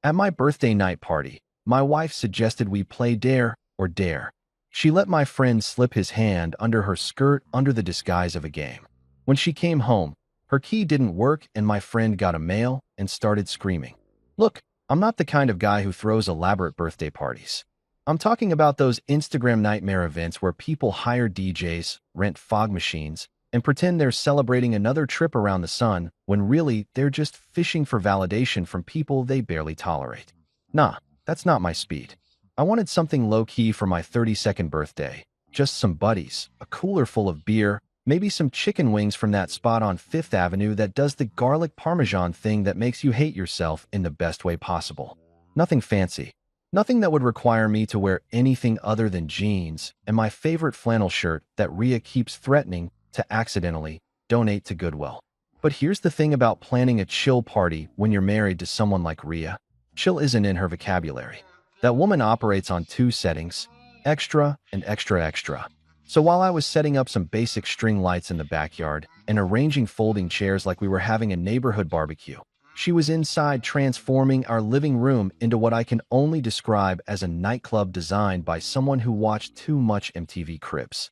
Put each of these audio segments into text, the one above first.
At my birthday night party, my wife suggested we play Dare or Dare. She let my friend slip his hand under her skirt under the disguise of a game. When she came home, her key didn't work and my friend got a mail and started screaming. Look, I'm not the kind of guy who throws elaborate birthday parties. I'm talking about those Instagram nightmare events where people hire DJs, rent fog machines, and pretend they're celebrating another trip around the sun when really they're just fishing for validation from people they barely tolerate. Nah, that's not my speed. I wanted something low-key for my 32nd birthday. Just some buddies, a cooler full of beer, maybe some chicken wings from that spot on Fifth Avenue that does the garlic parmesan thing that makes you hate yourself in the best way possible. Nothing fancy. Nothing that would require me to wear anything other than jeans and my favorite flannel shirt that Rhea keeps threatening to accidentally donate to Goodwill. But here's the thing about planning a chill party when you're married to someone like Rhea. Chill isn't in her vocabulary. That woman operates on two settings, extra and extra extra. So while I was setting up some basic string lights in the backyard and arranging folding chairs like we were having a neighborhood barbecue, she was inside transforming our living room into what I can only describe as a nightclub designed by someone who watched too much MTV Cribs.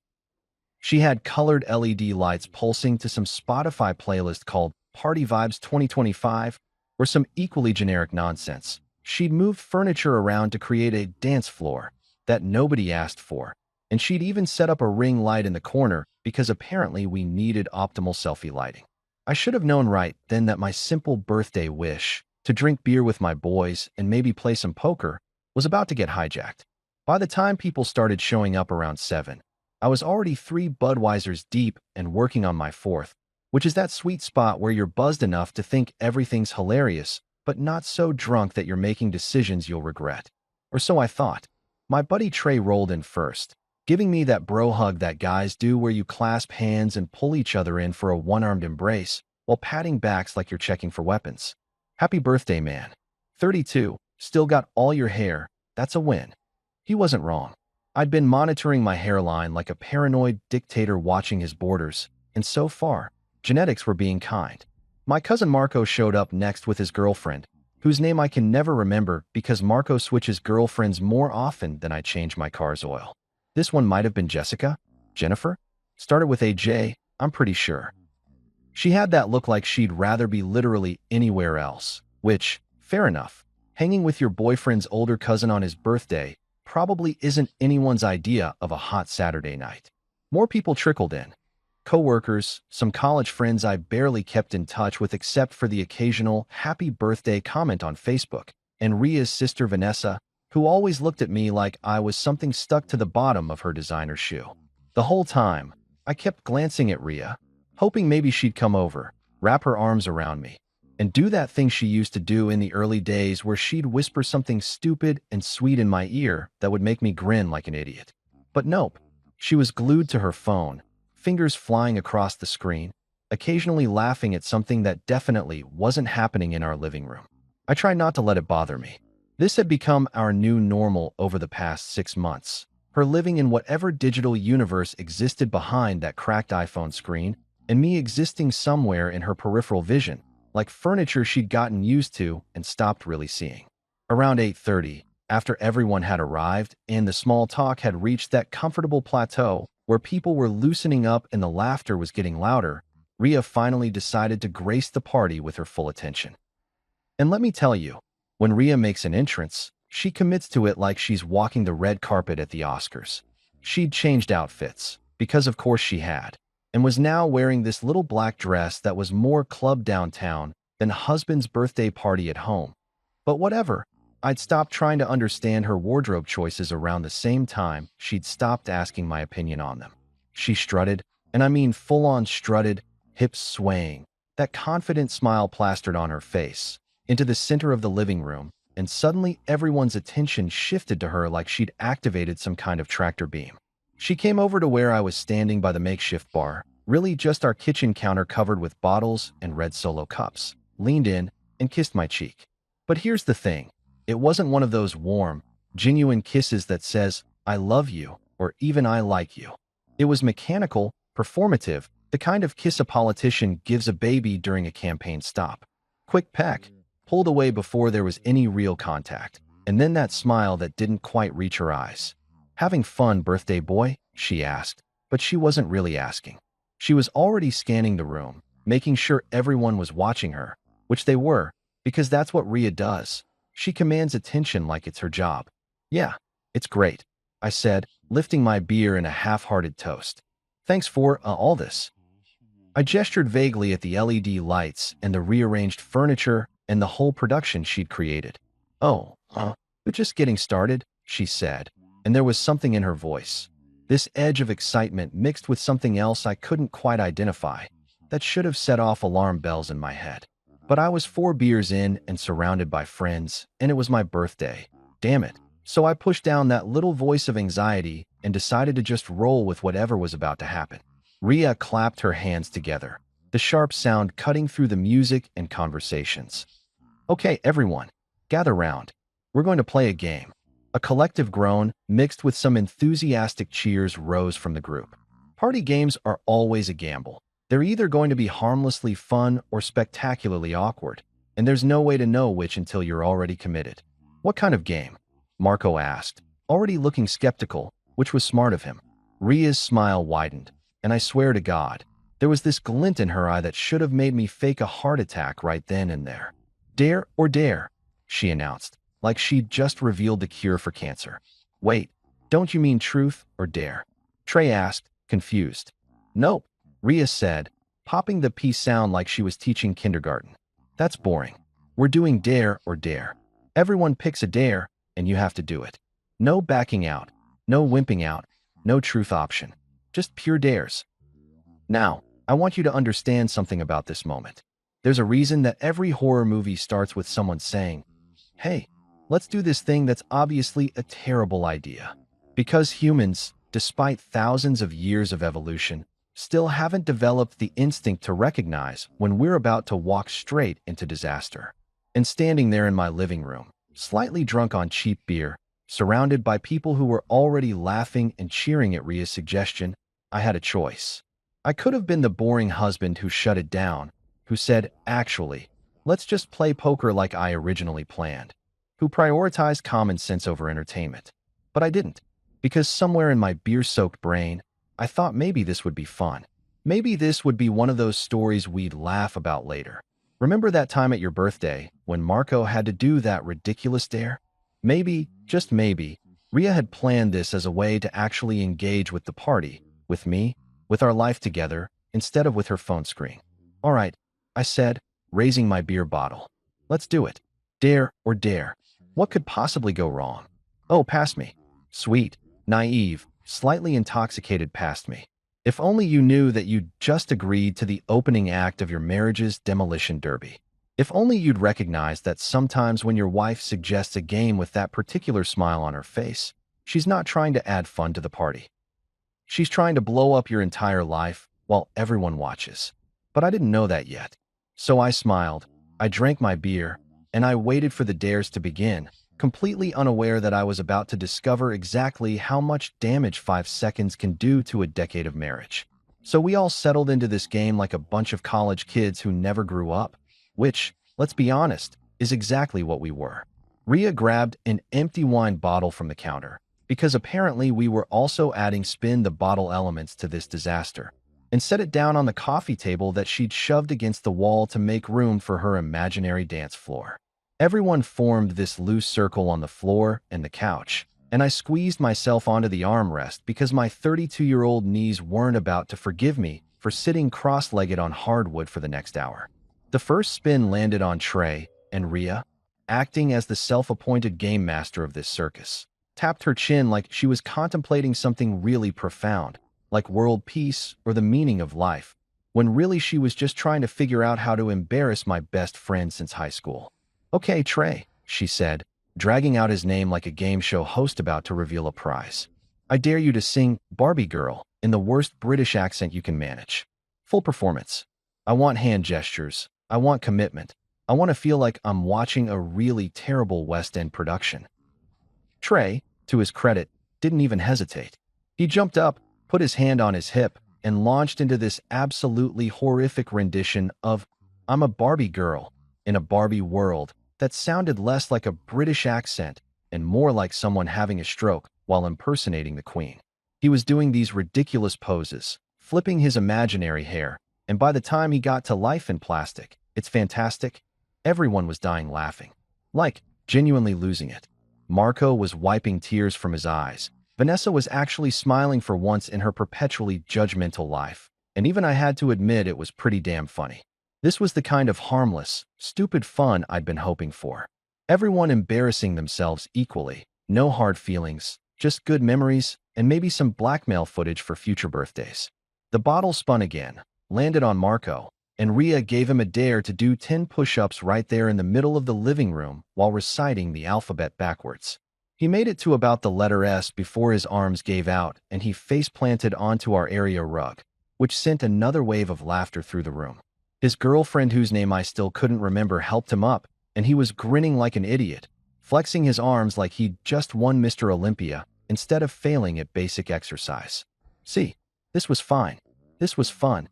She had colored LED lights pulsing to some Spotify playlist called Party Vibes 2025 or some equally generic nonsense. She'd moved furniture around to create a dance floor that nobody asked for, and she'd even set up a ring light in the corner because apparently we needed optimal selfie lighting. I should have known right then that my simple birthday wish to drink beer with my boys and maybe play some poker was about to get hijacked. By the time people started showing up around 7, I was already 3 Budweisers deep and working on my 4th, which is that sweet spot where you're buzzed enough to think everything's hilarious, but not so drunk that you're making decisions you'll regret. Or so I thought. My buddy Trey rolled in first, giving me that bro hug that guys do where you clasp hands and pull each other in for a one-armed embrace while patting backs like you're checking for weapons. Happy birthday, man. 32, still got all your hair. That's a win. He wasn't wrong. I'd been monitoring my hairline like a paranoid dictator watching his borders, and so far, genetics were being kind. My cousin Marco showed up next with his girlfriend, whose name I can never remember because Marco switches girlfriends more often than I change my car's oil. This one might have been Jessica? Jennifer? Started with a J, I'm pretty sure. She had that look like she'd rather be literally anywhere else, which, fair enough. Hanging with your boyfriend's older cousin on his birthday probably isn't anyone's idea of a hot Saturday night. More people trickled in. Coworkers, some college friends I barely kept in touch with except for the occasional happy birthday comment on Facebook, and Rhea's sister Vanessa, who always looked at me like I was something stuck to the bottom of her designer shoe. The whole time, I kept glancing at Rhea, hoping maybe she'd come over, wrap her arms around me, and do that thing she used to do in the early days where she'd whisper something stupid and sweet in my ear that would make me grin like an idiot. But nope, she was glued to her phone, fingers flying across the screen, occasionally laughing at something that definitely wasn't happening in our living room. I tried not to let it bother me. This had become our new normal over the past 6 months, her living in whatever digital universe existed behind that cracked iPhone screen, and me existing somewhere in her peripheral vision, like furniture she'd gotten used to and stopped really seeing. Around 8:30, after everyone had arrived and the small talk had reached that comfortable plateau where people were loosening up and the laughter was getting louder, Rhea finally decided to grace the party with her full attention. And let me tell you, when Rhea makes an entrance, she commits to it like she's walking the red carpet at the Oscars. She'd changed outfits, because of course she had, and was now wearing this little black dress that was more club downtown than husband's birthday party at home. But whatever, I'd stopped trying to understand her wardrobe choices around the same time she'd stopped asking my opinion on them. She strutted, and I mean full-on strutted, hips swaying, that confident smile plastered on her face, into the center of the living room, and suddenly everyone's attention shifted to her like she'd activated some kind of tractor beam. She came over to where I was standing by the makeshift bar, really just our kitchen counter covered with bottles and red Solo cups, leaned in, and kissed my cheek. But here's the thing. It wasn't one of those warm, genuine kisses that says, I love you, or even I like you. It was mechanical, performative, the kind of kiss a politician gives a baby during a campaign stop. Quick peck, pulled away before there was any real contact, and then that smile that didn't quite reach her eyes. "Having fun, birthday boy?" she asked, but she wasn't really asking. She was already scanning the room, making sure everyone was watching her, which they were, because that's what Rhea does. She commands attention like it's her job. "Yeah, it's great," I said, lifting my beer in a half-hearted toast. "Thanks for all this." I gestured vaguely at the LED lights and the rearranged furniture and the whole production she'd created. "Oh, we're just getting started," she said, and there was something in her voice. This edge of excitement mixed with something else I couldn't quite identify that should have set off alarm bells in my head. But I was 4 beers in and surrounded by friends, and it was my birthday. Damn it. So I pushed down that little voice of anxiety and decided to just roll with whatever was about to happen. Rhea clapped her hands together, the sharp sound cutting through the music and conversations. "Okay, everyone, gather round. We're going to play a game." A collective groan, mixed with some enthusiastic cheers, rose from the group. Party games are always a gamble. They're either going to be harmlessly fun or spectacularly awkward, and there's no way to know which until you're already committed. "What kind of game?" Marco asked, already looking skeptical, which was smart of him. Rhea's smile widened, and I swear to God, there was this glint in her eye that should have made me fake a heart attack right then and there. "Dare or dare," she announced, like she'd just revealed the cure for cancer. "Wait, don't you mean truth or dare?" Trey asked, confused. "Nope," Rhea said, popping the P sound like she was teaching kindergarten. "That's boring. We're doing dare or dare. Everyone picks a dare, and you have to do it. No backing out, no wimping out, no truth option. Just pure dares." Now, I want you to understand something about this moment. There's a reason that every horror movie starts with someone saying, "Hey, let's do this thing that's obviously a terrible idea." Because humans, despite thousands of years of evolution, still haven't developed the instinct to recognize when we're about to walk straight into disaster. And standing there in my living room, slightly drunk on cheap beer, surrounded by people who were already laughing and cheering at Rhea's suggestion, I had a choice. I could have been the boring husband who shut it down, who said, "Actually, let's just play poker like I originally planned," who prioritized common sense over entertainment. But I didn't, because somewhere in my beer-soaked brain, I thought maybe this would be fun. Maybe this would be one of those stories we'd laugh about later. Remember that time at your birthday when Marco had to do that ridiculous dare? Maybe, just maybe, Rhea had planned this as a way to actually engage with the party, with me, with our life together, instead of with her phone screen. "All right," I said, raising my beer bottle. "Let's do it. Dare or dare. What could possibly go wrong?" "Oh, pass me." Sweet, naive, slightly intoxicated past me. "If only you knew that you'd just agreed to the opening act of your marriage's demolition derby. If only you'd recognize that sometimes when your wife suggests a game with that particular smile on her face, she's not trying to add fun to the party. She's trying to blow up your entire life while everyone watches." But I didn't know that yet. So I smiled, I drank my beer, and I waited for the dares to begin, completely unaware that I was about to discover exactly how much damage 5 seconds can do to a decade of marriage. So we all settled into this game like a bunch of college kids who never grew up, which, let's be honest, is exactly what we were. Rhea grabbed an empty wine bottle from the counter, because apparently we were also adding spin the bottle elements to this disaster, and set it down on the coffee table that she'd shoved against the wall to make room for her imaginary dance floor. Everyone formed this loose circle on the floor and the couch, and I squeezed myself onto the armrest because my 32-year-old knees weren't about to forgive me for sitting cross-legged on hardwood for the next hour. The first spin landed on Trey, and Rhea, acting as the self-appointed game master of this circus, tapped her chin like she was contemplating something really profound, like world peace or the meaning of life, when really she was just trying to figure out how to embarrass my best friend since high school. "Okay, Trey," she said, dragging out his name like a game show host about to reveal a prize. "I dare you to sing Barbie Girl in the worst British accent you can manage. Full performance. I want hand gestures. I want commitment. I want to feel like I'm watching a really terrible West End production." Trey, to his credit, didn't even hesitate. He jumped up, put his hand on his hip, and launched into this absolutely horrific rendition of "I'm a Barbie Girl," in a Barbie world that sounded less like a British accent and more like someone having a stroke while impersonating the Queen. He was doing these ridiculous poses, flipping his imaginary hair, and by the time he got to life in plastic, it's fantastic, everyone was dying laughing. Like, genuinely losing it. Marco was wiping tears from his eyes. Vanessa was actually smiling for once in her perpetually judgmental life, and even I had to admit it was pretty damn funny. This was the kind of harmless, stupid fun I'd been hoping for. Everyone embarrassing themselves equally, no hard feelings, just good memories, and maybe some blackmail footage for future birthdays. The bottle spun again, landed on Marco, and Ria gave him a dare to do 10 push-ups right there in the middle of the living room while reciting the alphabet backwards. He made it to about the letter S before his arms gave out and he face-planted onto our area rug, which sent another wave of laughter through the room. His girlfriend, whose name I still couldn't remember, helped him up, and he was grinning like an idiot, flexing his arms like he'd just won Mr. Olympia instead of failing at basic exercise. See, this was fine. This was fun.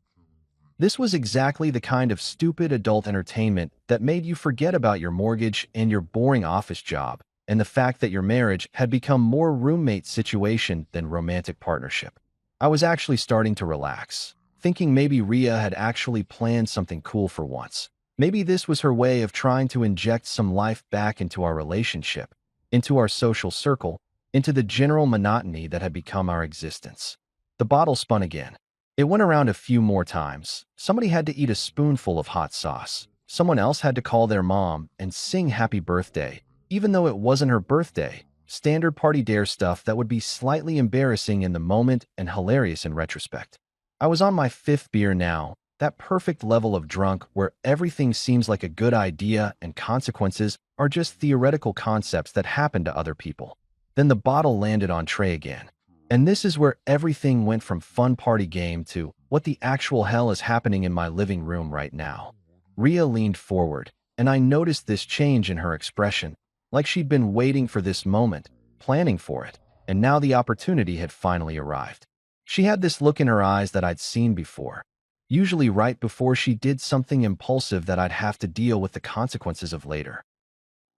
This was exactly the kind of stupid adult entertainment that made you forget about your mortgage and your boring office job, and the fact that your marriage had become more roommate situation than romantic partnership. I was actually starting to relax, thinking maybe Ria had actually planned something cool for once. Maybe this was her way of trying to inject some life back into our relationship, into our social circle, into the general monotony that had become our existence. The bottle spun again. It went around a few more times. Somebody had to eat a spoonful of hot sauce. Someone else had to call their mom and sing happy birthday, even though it wasn't her birthday. Standard party dare stuff that would be slightly embarrassing in the moment and hilarious in retrospect. I was on my 5th beer now, that perfect level of drunk where everything seems like a good idea and consequences are just theoretical concepts that happen to other people. Then the bottle landed on Trey again. And this is where everything went from fun party game to what the actual hell is happening in my living room right now. Ria leaned forward, and I noticed this change in her expression, like she'd been waiting for this moment, planning for it, and now the opportunity had finally arrived. She had this look in her eyes that I'd seen before, usually right before she did something impulsive that I'd have to deal with the consequences of later.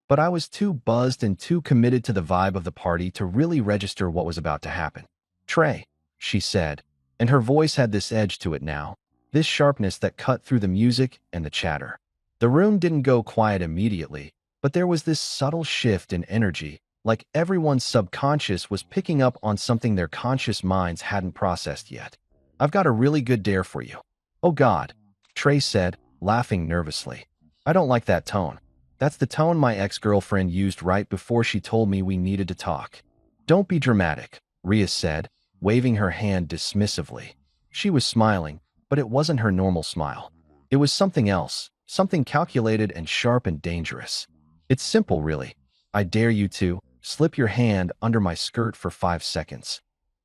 But I was too buzzed and too committed to the vibe of the party to really register what was about to happen. "Trey," she said, and her voice had this edge to it now, this sharpness that cut through the music and the chatter. The room didn't go quiet immediately, but there was this subtle shift in energy, like everyone's subconscious was picking up on something their conscious minds hadn't processed yet. "I've got a really good dare for you." "Oh God," Trey said, laughing nervously. "I don't like that tone. That's the tone my ex-girlfriend used right before she told me we needed to talk." "Don't be dramatic," Ria said, waving her hand dismissively. She was smiling, but it wasn't her normal smile. It was something else, something calculated and sharp and dangerous. "It's simple, really. I dare you to slip your hand under my skirt for 5 seconds.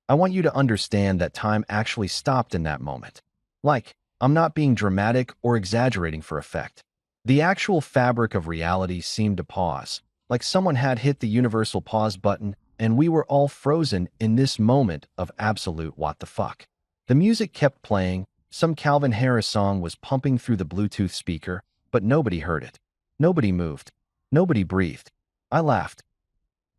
I want you to understand that time actually stopped in that moment. Like, I'm not being dramatic or exaggerating for effect. The actual fabric of reality seemed to pause, like someone had hit the universal pause button and we were all frozen in this moment of absolute what the fuck." The music kept playing, some Calvin Harris song was pumping through the Bluetooth speaker, but nobody heard it. Nobody moved. Nobody breathed. I laughed.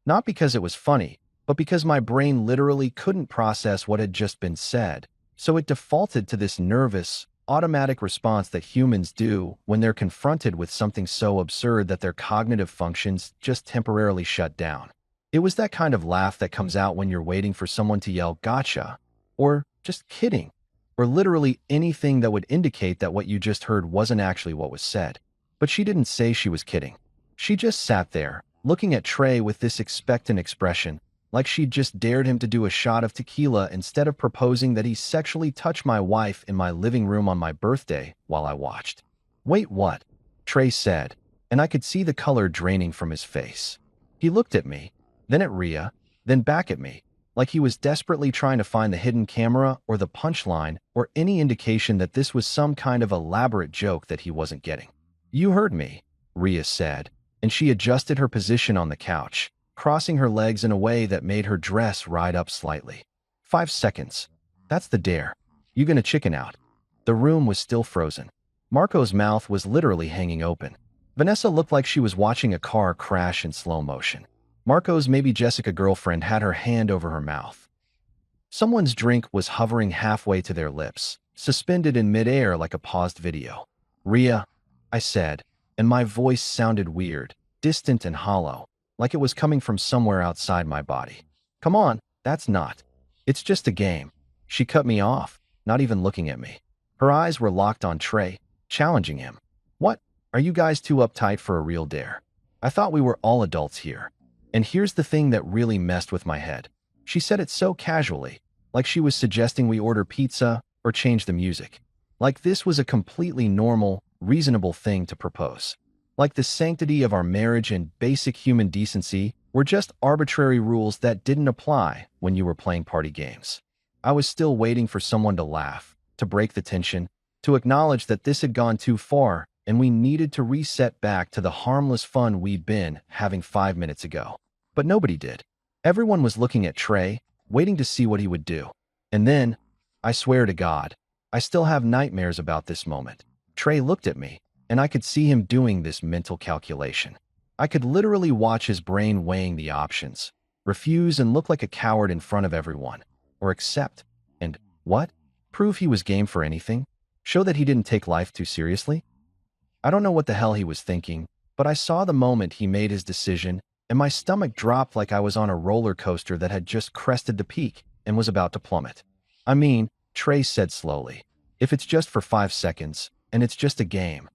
Not because it was funny, but because my brain literally couldn't process what had just been said, so it defaulted to this nervous, automatic response that humans do when they're confronted with something so absurd that their cognitive functions just temporarily shut down. It was that kind of laugh that comes out when you're waiting for someone to yell "gotcha," or "just kidding," or literally anything that would indicate that what you just heard wasn't actually what was said. But she didn't say she was kidding. She just sat there, looking at Trey with this expectant expression, like she'd just dared him to do a shot of tequila instead of proposing that he sexually touch my wife in my living room on my birthday while I watched. "Wait, what?" Trey said, and I could see the color draining from his face. He looked at me, then at Ria, then back at me, like he was desperately trying to find the hidden camera or the punchline or any indication that this was some kind of elaborate joke that he wasn't getting. "You heard me," Ria said, and she adjusted her position on the couch, crossing her legs in a way that made her dress ride up slightly. 5 seconds. That's the dare. You gonna chicken out?" The room was still frozen. Marco's mouth was literally hanging open. Vanessa looked like she was watching a car crash in slow motion. Marco's maybe Jessica girlfriend had her hand over her mouth. Someone's drink was hovering halfway to their lips, suspended in midair like a paused video. Ria, I said, and my voice sounded weird, distant and hollow, like it was coming from somewhere outside my body. Come on, that's not. It's just a game. She cut me off, not even looking at me. Her eyes were locked on Trey, challenging him. What? Are you guys too uptight for a real dare? I thought we were all adults here. And here's the thing that really messed with my head. She said it so casually, like she was suggesting we order pizza or change the music. Like this was a completely normal, reasonable thing to propose. Like the sanctity of our marriage and basic human decency were just arbitrary rules that didn't apply when you were playing party games. I was still waiting for someone to laugh, to break the tension, to acknowledge that this had gone too far and we needed to reset back to the harmless fun we'd been having 5 minutes ago. But nobody did. Everyone was looking at Trey, waiting to see what he would do. And then, I swear to God, I still have nightmares about this moment. Trey looked at me, and I could see him doing this mental calculation. I could literally watch his brain weighing the options, refuse and look like a coward in front of everyone, or accept, and, what? Prove he was game for anything? Show that he didn't take life too seriously? I don't know what the hell he was thinking, but I saw the moment he made his decision, and my stomach dropped like I was on a roller coaster that had just crested the peak and was about to plummet. I mean, Trey said slowly, if it's just for 5 seconds, and it's just a game.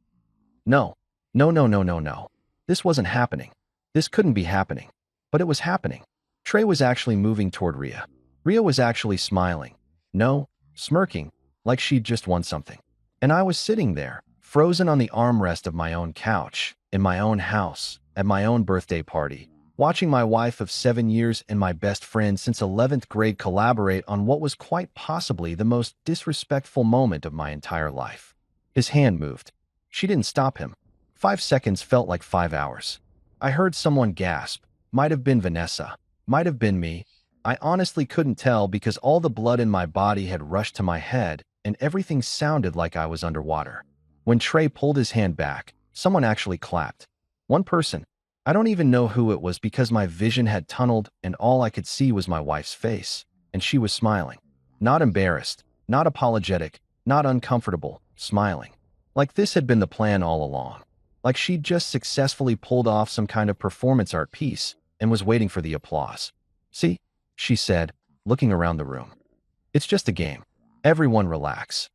No. No. This wasn't happening. This couldn't be happening. But it was happening. Trey was actually moving toward Ria. Ria was actually smiling. No, smirking, like she'd just won something. And I was sitting there, frozen on the armrest of my own couch, in my own house, at my own birthday party, watching my wife of 7 years and my best friend since 11th grade collaborate on what was quite possibly the most disrespectful moment of my entire life. His hand moved. She didn't stop him. 5 seconds felt like 5 hours. I heard someone gasp. Might have been Vanessa. Might have been me. I honestly couldn't tell because all the blood in my body had rushed to my head and everything sounded like I was underwater. When Trey pulled his hand back, someone actually clapped. One person. I don't even know who it was because my vision had tunneled and all I could see was my wife's face, and she was smiling. Not embarrassed, not apologetic, not uncomfortable, smiling. Like this had been the plan all along. Like she'd just successfully pulled off some kind of performance art piece and was waiting for the applause. See? She said, looking around the room. It's just a game. Everyone relax.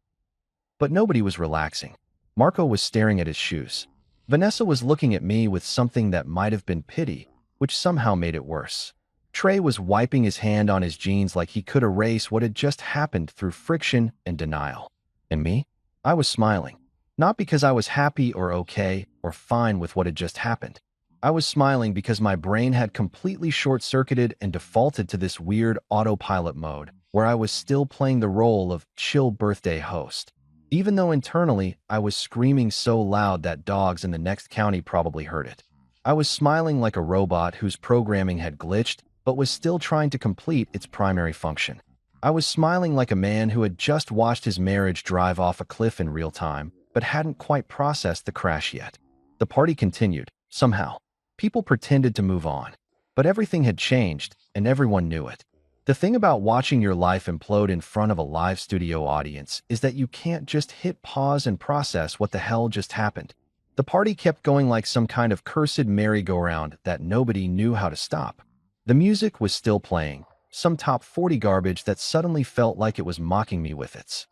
But nobody was relaxing. Marco was staring at his shoes. Vanessa was looking at me with something that might have been pity, which somehow made it worse. Trey was wiping his hand on his jeans like he could erase what had just happened through friction and denial. And me? I was smiling. Not because I was happy or okay or fine with what had just happened. I was smiling because my brain had completely short-circuited and defaulted to this weird autopilot mode where I was still playing the role of chill birthday host. Even though internally I was screaming so loud that dogs in the next county probably heard it. I was smiling like a robot whose programming had glitched but was still trying to complete its primary function. I was smiling like a man who had just watched his marriage drive off a cliff in real time but hadn't quite processed the crash yet. The party continued, somehow. People pretended to move on. But everything had changed, and everyone knew it. The thing about watching your life implode in front of a live studio audience is that you can't just hit pause and process what the hell just happened. The party kept going like some kind of cursed merry-go-round that nobody knew how to stop. The music was still playing, some top 40 garbage that suddenly felt like it was mocking me with its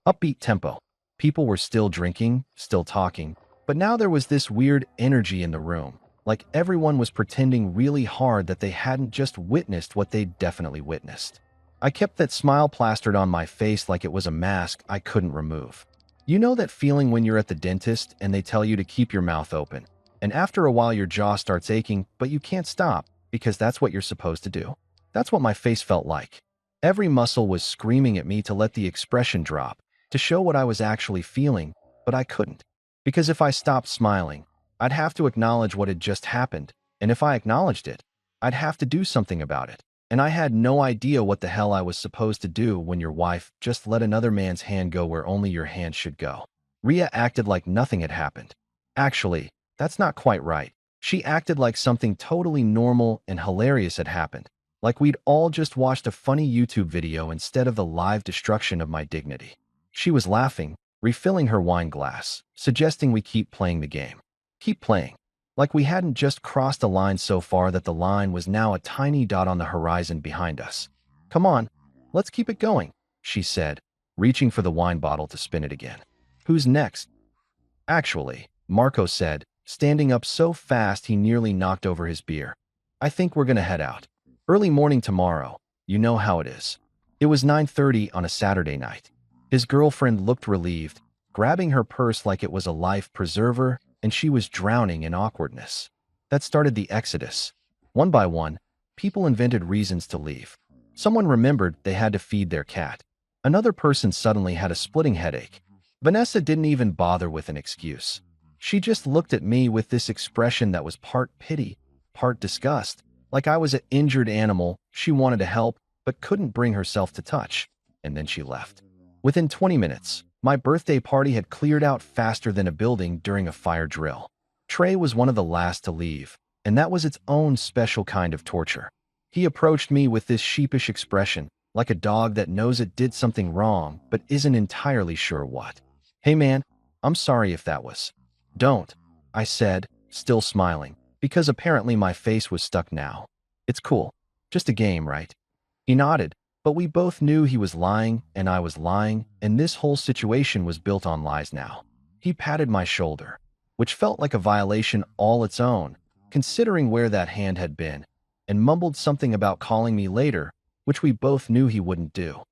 upbeat tempo. People were still drinking, still talking, but now there was this weird energy in the room, like everyone was pretending really hard that they hadn't just witnessed what they'd definitely witnessed. I kept that smile plastered on my face like it was a mask I couldn't remove. You know that feeling when you're at the dentist and they tell you to keep your mouth open, and after a while your jaw starts aching, but you can't stop because that's what you're supposed to do? That's what my face felt like. Every muscle was screaming at me to let the expression drop, to show what I was actually feeling, but I couldn't. Because if I stopped smiling, I'd have to acknowledge what had just happened, and if I acknowledged it, I'd have to do something about it. And I had no idea what the hell I was supposed to do when your wife just let another man's hand go where only your hand should go. Ria acted like nothing had happened. Actually, That's not quite right. She acted like something totally normal and hilarious had happened, like we'd all just watched a funny YouTube video instead of the live destruction of my dignity. She was laughing, refilling her wine glass, suggesting we keep playing the game. Keep playing. Like we hadn't just crossed a line so far that the line was now a tiny dot on the horizon behind us. Come on, let's keep it going, she said, reaching for the wine bottle to spin it again. Who's next? Actually, Marco said, standing up so fast he nearly knocked over his beer. I think we're gonna head out. Early morning tomorrow, you know how it is. It was 9:30 on a Saturday night. His girlfriend looked relieved, grabbing her purse like it was a life preserver, and she was drowning in awkwardness. That started the exodus. One by one, people invented reasons to leave. Someone remembered they had to feed their cat. Another person suddenly had a splitting headache. Vanessa didn't even bother with an excuse. She just looked at me with this expression that was part pity, part disgust, like I was an injured animal she wanted to help but couldn't bring herself to touch, and then she left. Within 20 minutes, my birthday party had cleared out faster than a building during a fire drill. Trey was one of the last to leave, and that was its own special kind of torture. He approached me with this sheepish expression, like a dog that knows it did something wrong but isn't entirely sure what. Hey man, I'm sorry if that was. Don't, I said, still smiling, because apparently my face was stuck now. It's cool. Just a game, right? He nodded, but we both knew he was lying and I was lying, and this whole situation was built on lies now. He patted my shoulder, which felt like a violation all its own, considering where that hand had been, and mumbled something about calling me later, which we both knew he wouldn't do.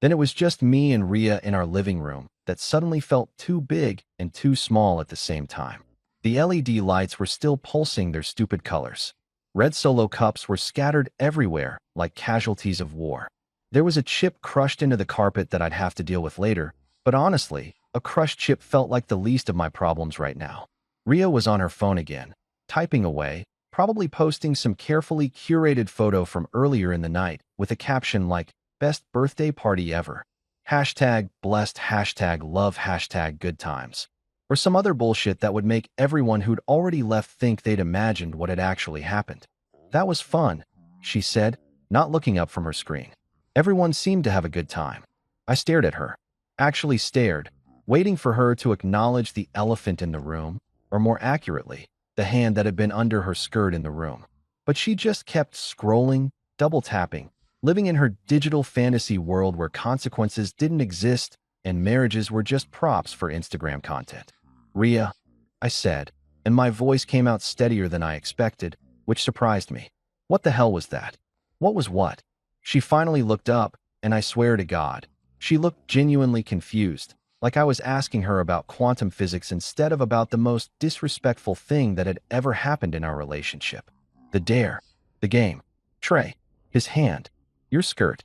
Then it was just me and Rhea in our living room that suddenly felt too big and too small at the same time. The LED lights were still pulsing their stupid colors. Red Solo cups were scattered everywhere like casualties of war. There was a chip crushed into the carpet that I'd have to deal with later, but honestly, a crushed chip felt like the least of my problems right now. Rhea was on her phone again, typing away, probably posting some carefully curated photo from earlier in the night with a caption like, "Best birthday party ever. Hashtag blessed, hashtag love, hashtag good times." Or some other bullshit that would make everyone who'd already left think they'd imagined what had actually happened. That was fun, she said, not looking up from her screen. Everyone seemed to have a good time. I stared at her. Actually stared, waiting for her to acknowledge the elephant in the room, or more accurately, the hand that had been under her skirt in the room. But she just kept scrolling, double tapping, living in her digital fantasy world where consequences didn't exist and marriages were just props for Instagram content. Rhea, I said, and my voice came out steadier than I expected, which surprised me. What the hell was that? What was what? She finally looked up, and I swear to God, she looked genuinely confused, like I was asking her about quantum physics instead of about the most disrespectful thing that had ever happened in our relationship. The dare. The game. Trey. His hand. Your skirt.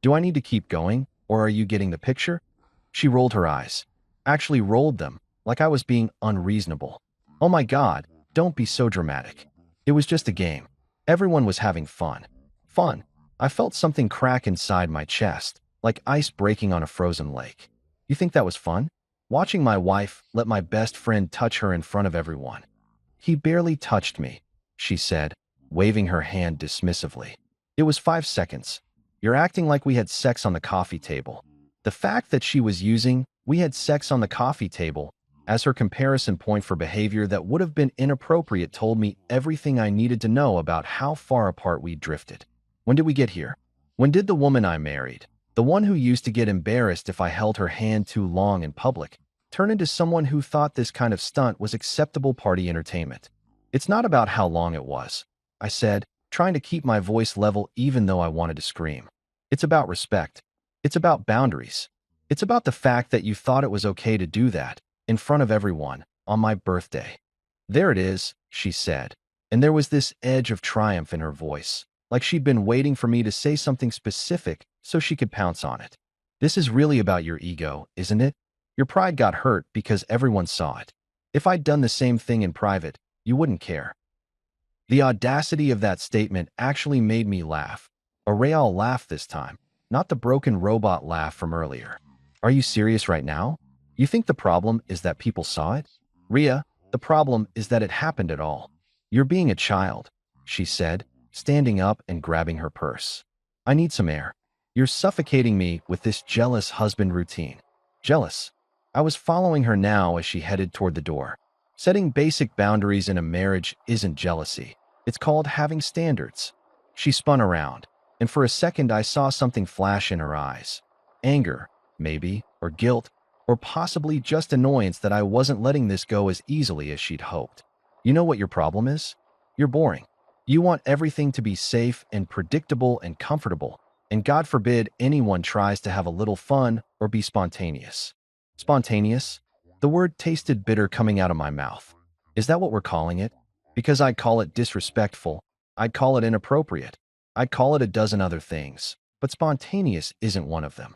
Do I need to keep going, or are you getting the picture? She rolled her eyes. Actually rolled them, like I was being unreasonable. Oh my God, don't be so dramatic. It was just a game. Everyone was having fun. Fun. I felt something crack inside my chest, like ice breaking on a frozen lake. You think that was fun? Watching my wife let my best friend touch her in front of everyone. He barely touched me, she said, waving her hand dismissively. It was 5 seconds. You're acting like we had sex on the coffee table. The fact that she was using "we had sex on the coffee table" as her comparison point for behavior that would have been inappropriate told me everything I needed to know about how far apart we drifted. When did we get here? When did the woman I married, the one who used to get embarrassed if I held her hand too long in public, turn into someone who thought this kind of stunt was acceptable party entertainment? It's not about how long it was, I said, trying to keep my voice level even though I wanted to scream. It's about respect. It's about boundaries. It's about the fact that you thought it was okay to do that, in front of everyone, on my birthday. There it is, she said, and there was this edge of triumph in her voice, like she'd been waiting for me to say something specific so she could pounce on it. This is really about your ego, isn't it? Your pride got hurt because everyone saw it. If I'd done the same thing in private, you wouldn't care. The audacity of that statement actually made me laugh. A real laugh this time, not the broken robot laugh from earlier. Are you serious right now? You think the problem is that people saw it? Rhea, The problem is that it happened at all. You're being a child, she said, standing up and grabbing her purse. I need some air. You're suffocating me with this jealous husband routine. Jealous. I was following her now as she headed toward the door. Setting basic boundaries in a marriage isn't jealousy. It's called having standards. She spun around, and for a second I saw something flash in her eyes. Anger, maybe, or guilt, or possibly just annoyance that I wasn't letting this go as easily as she'd hoped. You know what your problem is? You're boring. You want everything to be safe and predictable and comfortable, and God forbid anyone tries to have a little fun or be spontaneous. Spontaneous? The word tasted bitter coming out of my mouth. Is that what we're calling it? Because I'd call it disrespectful. I'd call it inappropriate. I'd call it a dozen other things. But spontaneous isn't one of them.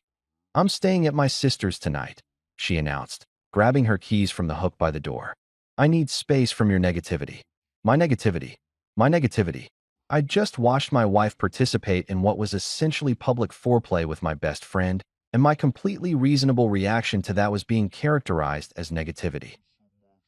I'm staying at my sister's tonight, she announced, grabbing her keys from the hook by the door. I need space from your negativity. My negativity. My negativity. I just watched my wife participate in what was essentially public foreplay with my best friend, and my completely reasonable reaction to that was being characterized as negativity.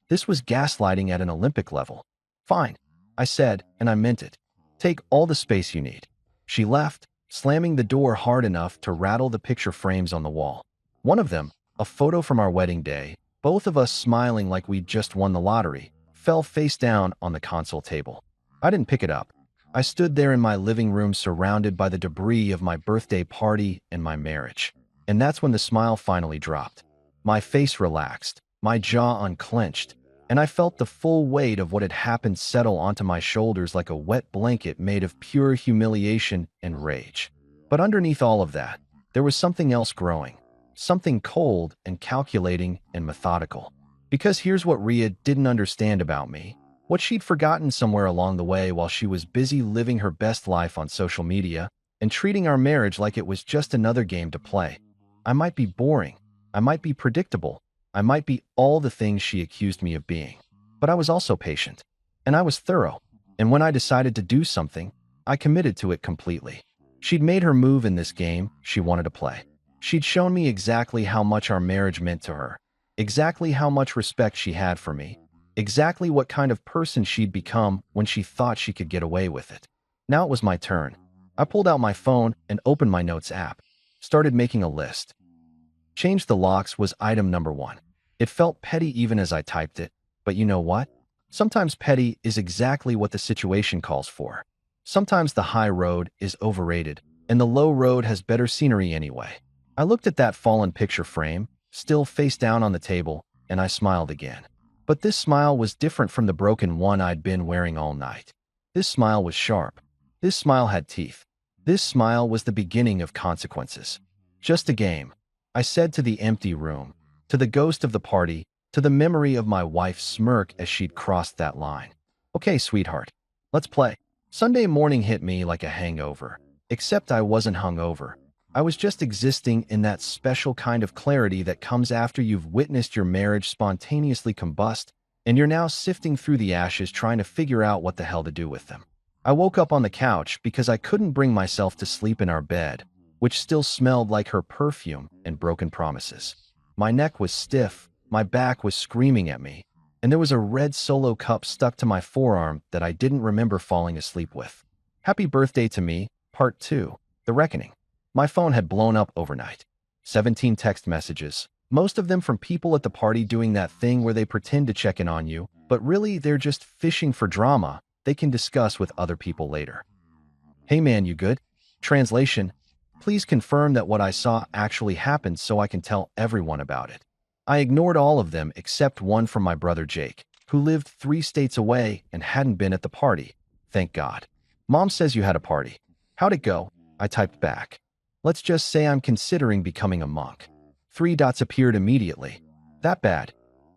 This was gaslighting at an Olympic level. Fine, I said, and I meant it. Take all the space you need. She left, slamming the door hard enough to rattle the picture frames on the wall. One of them, a photo from our wedding day, both of us smiling like we'd just won the lottery, fell face down on the console table. I didn't pick it up. I stood there in my living room surrounded by the debris of my birthday party and my marriage. And that's when the smile finally dropped. My face relaxed, my jaw unclenched, and I felt the full weight of what had happened settle onto my shoulders like a wet blanket made of pure humiliation and rage. But underneath all of that, there was something else growing, something cold and calculating and methodical. Because here's what Rhea didn't understand about me, what she'd forgotten somewhere along the way while she was busy living her best life on social media and treating our marriage like it was just another game to play. I might be boring, I might be predictable, I might be all the things she accused me of being. But I was also patient, and I was thorough, and when I decided to do something, I committed to it completely. She'd made her move in this game she wanted to play. She'd shown me exactly how much our marriage meant to her, exactly how much respect she had for me, exactly what kind of person she'd become when she thought she could get away with it. Now it was my turn. I pulled out my phone and opened my notes app, started making a list. Change the locks was item number 1. It felt petty even as I typed it, but you know what? Sometimes petty is exactly what the situation calls for. Sometimes the high road is overrated, and the low road has better scenery anyway. I looked at that fallen picture frame, still face down on the table, and I smiled again. But this smile was different from the broken one I'd been wearing all night. This smile was sharp. This smile had teeth. This smile was the beginning of consequences. Just a game, I said to the empty room, to the ghost of the party, to the memory of my wife's smirk as she'd crossed that line. Okay, sweetheart, let's play. Sunday morning hit me like a hangover, except I wasn't hungover. I was just existing in that special kind of clarity that comes after you've witnessed your marriage spontaneously combust, and you're now sifting through the ashes trying to figure out what the hell to do with them. I woke up on the couch because I couldn't bring myself to sleep in our bed, which still smelled like her perfume and broken promises. My neck was stiff, my back was screaming at me, and there was a red Solo cup stuck to my forearm that I didn't remember falling asleep with. Happy birthday to me, Part 2, The Reckoning. My phone had blown up overnight. 17 text messages, most of them from people at the party doing that thing where they pretend to check in on you, but really they're just fishing for drama they can discuss with other people later. Hey man, you good? Translation: please confirm that what I saw actually happened so I can tell everyone about it. I ignored all of them except one from my brother Jake, who lived 3 states away and hadn't been at the party. Thank God. Mom says you had a party. How'd it go? I typed back. Let's just say I'm considering becoming a monk. 3 dots appeared immediately. That bad?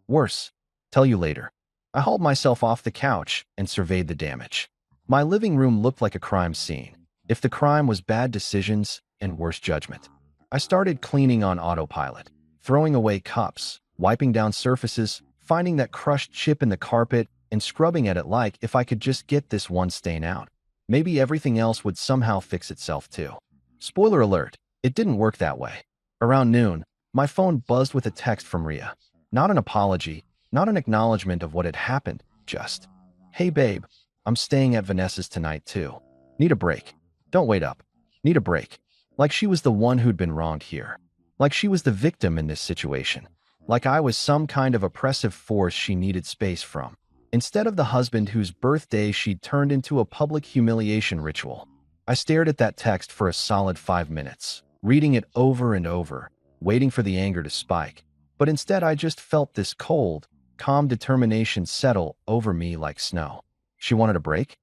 Worse. Tell you later. I hauled myself off the couch and surveyed the damage. My living room looked like a crime scene. If the crime was bad decisions and worse judgment. I started cleaning on autopilot, throwing away cups, wiping down surfaces, finding that crushed chip in the carpet, and scrubbing at it like if I could just get this one stain out. Maybe everything else would somehow fix itself too. Spoiler alert, it didn't work that way. Around noon, my phone buzzed with a text from Rhea. Not an apology, Not an acknowledgement of what had happened, just, "Hey babe, I'm staying at Vanessa's tonight too. Need a break. Don't wait up. Need a break." Like she was the one who'd been wronged here. Like she was the victim in this situation. Like I was some kind of oppressive force she needed space from. Instead of the husband whose birthday she'd turned into a public humiliation ritual. I stared at that text for a solid 5 minutes, reading it over and over, waiting for the anger to spike. But instead I just felt this cold, calm determination settle over me like snow. She wanted a break?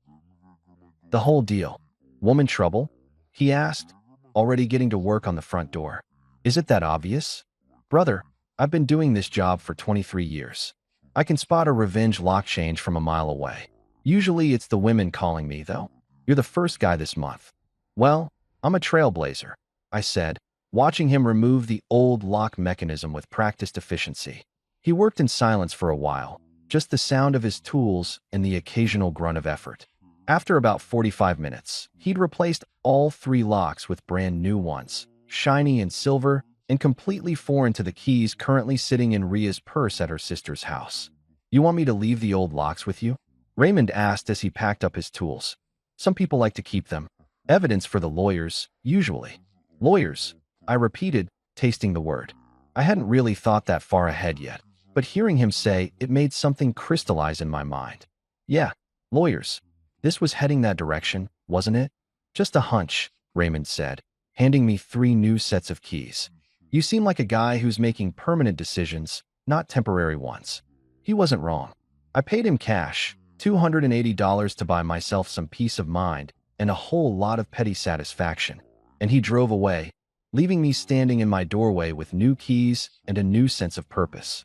The whole deal. Woman trouble? He asked, already getting to work on the front door. Is it that obvious? Brother, I've been doing this job for 23 years. I can spot a revenge lock change from a mile away. Usually it's the women calling me, though. You're the first guy this month. Well, I'm a trailblazer, I said, watching him remove the old lock mechanism with practiced efficiency. He worked in silence for a while, just the sound of his tools and the occasional grunt of effort. After about 45 minutes, he'd replaced all 3 locks with brand new ones, shiny and silver, and completely foreign to the keys currently sitting in Ria's purse at her sister's house. You want me to leave the old locks with you? Raymond asked as he packed up his tools. Some people like to keep them. Evidence for the lawyers, usually. Lawyers, I repeated, tasting the word. I hadn't really thought that far ahead yet, but hearing him say it made something crystallize in my mind. Yeah, lawyers. This was heading that direction, wasn't it? Just a hunch, Raymond said, handing me 3 new sets of keys. You seem like a guy who's making permanent decisions, not temporary ones. He wasn't wrong. I paid him cash, $280 to buy myself some peace of mind and a whole lot of petty satisfaction, and he drove away, leaving me standing in my doorway with new keys and a new sense of purpose.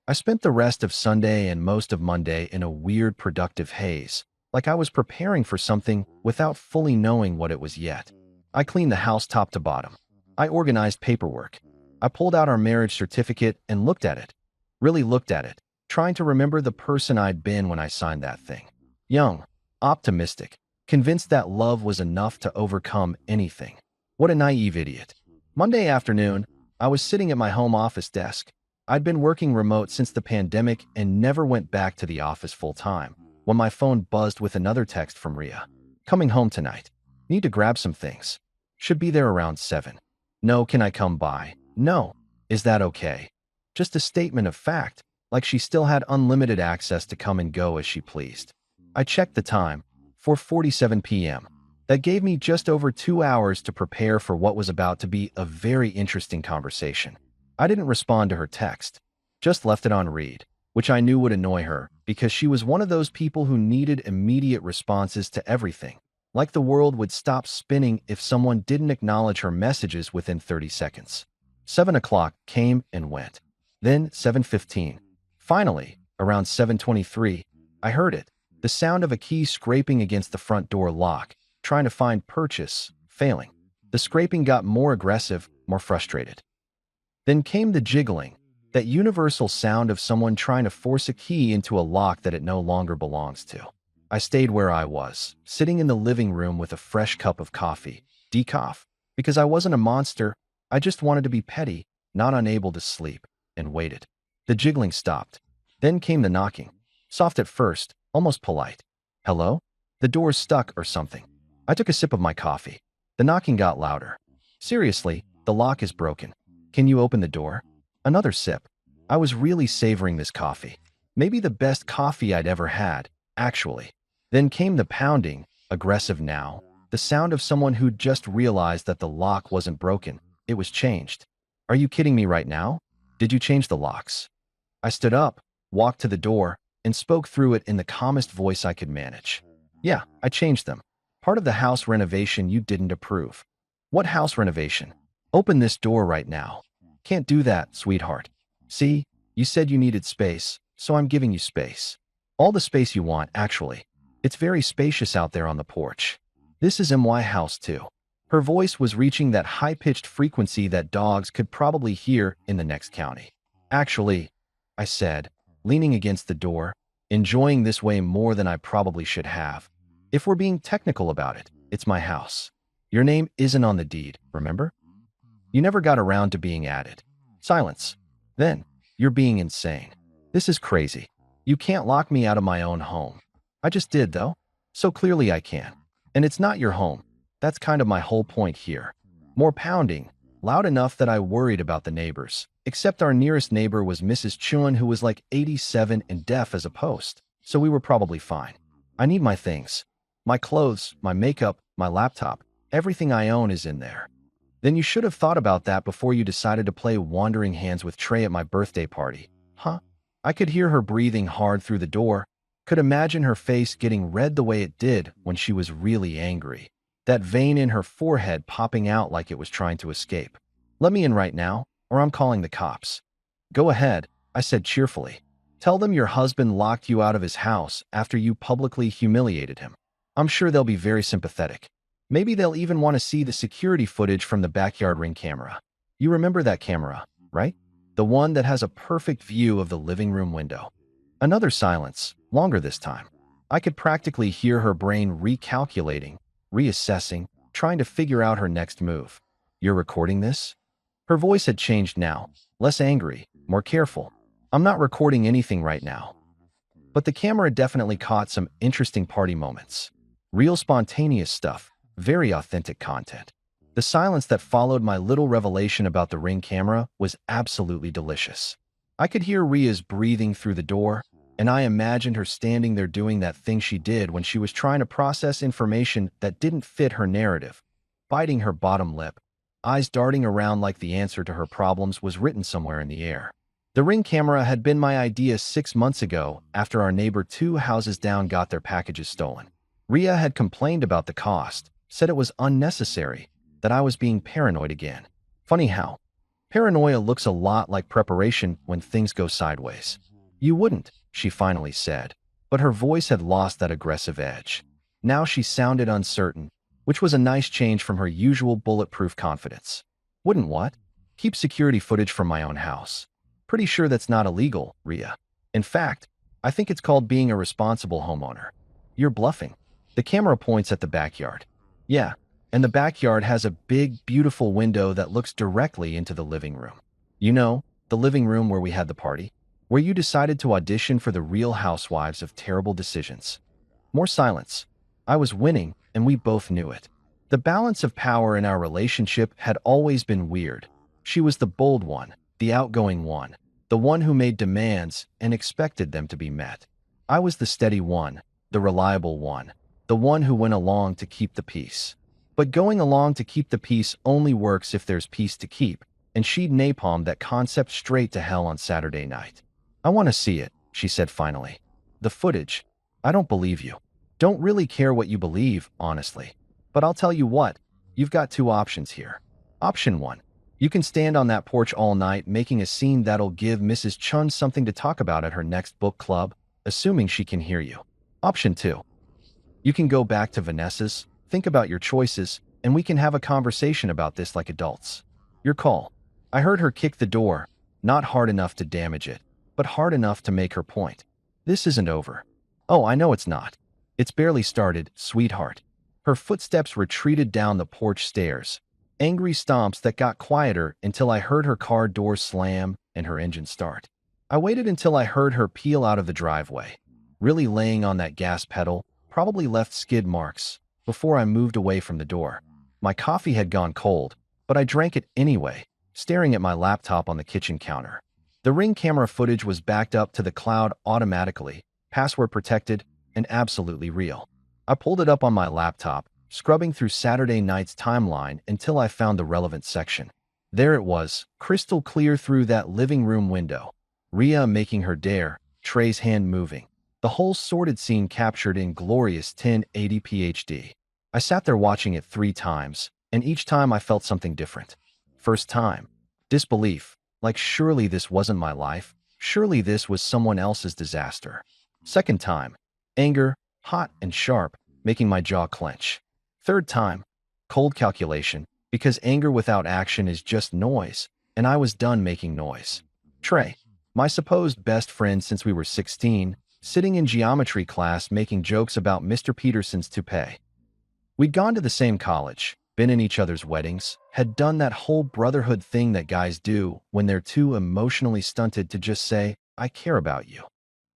I spent the rest of Sunday and most of Monday in a weird productive haze, like I was preparing for something without fully knowing what it was yet. I cleaned the house top to bottom. I organized paperwork. I pulled out our marriage certificate and looked at it. Really looked at it, trying to remember the person I'd been when I signed that thing. Young, optimistic, convinced that love was enough to overcome anything. What a naive idiot. Monday afternoon, I was sitting at my home office desk. I'd been working remote since the pandemic and never went back to the office full-time, when my phone buzzed with another text from Ria. Coming home tonight. Need to grab some things. Should be there around 7. No, can I come by? No. Is that okay? Just a statement of fact, like she still had unlimited access to come and go as she pleased. I checked the time, 4:47 p.m. That gave me just over 2 hours to prepare for what was about to be a very interesting conversation. I didn't respond to her text, just left it on read, which I knew would annoy her because she was one of those people who needed immediate responses to everything, like the world would stop spinning if someone didn't acknowledge her messages within 30 seconds. 7 o'clock came and went. Then 7:15. Finally, around 7:23, I heard it, the sound of a key scraping against the front door lock, trying to find purchase, failing. The scraping got more aggressive, more frustrated. Then came the jiggling, that universal sound of someone trying to force a key into a lock that it no longer belongs to. I stayed where I was, sitting in the living room with a fresh cup of coffee, decaf, because I wasn't a monster, I just wanted to be petty, not unable to sleep, and waited. The jiggling stopped. Then came the knocking. Soft at first, almost polite. Hello? The door's stuck or something. I took a sip of my coffee. The knocking got louder. Seriously, the lock is broken. Can you open the door? Another sip. I was really savoring this coffee. Maybe the best coffee I'd ever had, actually. Then came the pounding, aggressive now, the sound of someone who'd just realized that the lock wasn't broken, it was changed. Are you kidding me right now? Did you change the locks? I stood up, walked to the door, and spoke through it in the calmest voice I could manage. Yeah, I changed them. Part of the house renovation you didn't approve. What house renovation? Open this door right now. Can't do that, sweetheart. See, you said you needed space, so I'm giving you space. All the space you want, actually. It's very spacious out there on the porch. This is MY house too. Her voice was reaching that high-pitched frequency that dogs could probably hear in the next county. Actually, I said, leaning against the door, enjoying this way more than I probably should have. If we're being technical about it, it's my house. Your name isn't on the deed, remember? You never got around to being added. Silence. Then, you're being insane. This is crazy. You can't lock me out of my own home. I just did, though. So clearly I can. And it's not your home. That's kind of my whole point here. More pounding, loud enough that I worried about the neighbors. Except our nearest neighbor was Mrs. Chun, who was like 87 and deaf as a post. So we were probably fine. I need my things. My clothes, my makeup, my laptop. Everything I own is in there. Then you should have thought about that before you decided to play Wandering Hands with Trey at my birthday party. Huh? I could hear her breathing hard through the door, could imagine her face getting red the way it did when she was really angry. That vein in her forehead popping out like it was trying to escape. Let me in right now, or I'm calling the cops. Go ahead, I said cheerfully. Tell them your husband locked you out of his house after you publicly humiliated him. I'm sure they'll be very sympathetic. Maybe they'll even want to see the security footage from the backyard Ring camera. You remember that camera, right? The one that has a perfect view of the living room window. Another silence, longer this time. I could practically hear her brain recalculating, reassessing, trying to figure out her next move. You're recording this? Her voice had changed now, less angry, more careful. I'm not recording anything right now. But the camera definitely caught some interesting party moments. Real spontaneous stuff, very authentic content. The silence that followed my little revelation about the Ring camera was absolutely delicious. I could hear Ria's breathing through the door, and I imagined her standing there doing that thing she did when she was trying to process information that didn't fit her narrative, biting her bottom lip, eyes darting around like the answer to her problems was written somewhere in the air. The Ring camera had been my idea 6 months ago after our neighbor 2 houses down got their packages stolen. Ria had complained about the cost, said it was unnecessary, that I was being paranoid again. Funny how paranoia looks a lot like preparation when things go sideways. You wouldn't, she finally said, but her voice had lost that aggressive edge. Now she sounded uncertain, which was a nice change from her usual bulletproof confidence. Wouldn't what? Keep security footage from my own house. Pretty sure that's not illegal, Ria. In fact, I think it's called being a responsible homeowner. You're bluffing. The camera points at the backyard. Yeah, and the backyard has a big, beautiful window that looks directly into the living room. You know, the living room where we had the party, where you decided to audition for the Real Housewives of Terrible Decisions. More silence. I was winning, and we both knew it. The balance of power in our relationship had always been weird. She was the bold one, the outgoing one, the one who made demands and expected them to be met. I was the steady one, the reliable one, the one who went along to keep the peace. But going along to keep the peace only works if there's peace to keep, and she'd napalmed that concept straight to hell on Saturday night. I want to see it, she said finally. The footage. I don't believe you. Don't really care what you believe, honestly. But I'll tell you what, you've got 2 options here. Option 1. You can stand on that porch all night making a scene that'll give Mrs. Chun something to talk about at her next book club, assuming she can hear you. Option 2. You can go back to Vanessa's, think about your choices, and we can have a conversation about this like adults. Your call. I heard her kick the door, not hard enough to damage it, but hard enough to make her point. This isn't over. Oh, I know it's not. It's barely started, sweetheart. Her footsteps retreated down the porch stairs, angry stomps that got quieter until I heard her car door slam and her engine start. I waited until I heard her peel out of the driveway, really laying on that gas pedal, probably left skid marks, before I moved away from the door. My coffee had gone cold, but I drank it anyway, staring at my laptop on the kitchen counter. The Ring camera footage was backed up to the cloud automatically, password protected, and absolutely real. I pulled it up on my laptop, scrubbing through Saturday night's timeline until I found the relevant section. There it was, crystal clear through that living room window. Ria making her dare, Trey's hand moving. The whole sordid scene captured in glorious 1080p HD. I sat there watching it 3 times, and each time I felt something different. First time, disbelief, like surely this wasn't my life, surely this was someone else's disaster. Second time, anger, hot and sharp, making my jaw clench. Third time, cold calculation, because anger without action is just noise, and I was done making noise. Trey, my supposed best friend since we were 16, sitting in geometry class making jokes about Mr. Peterson's toupee. We'd gone to the same college, been in each other's weddings, had done that whole brotherhood thing that guys do when they're too emotionally stunted to just say, I care about you.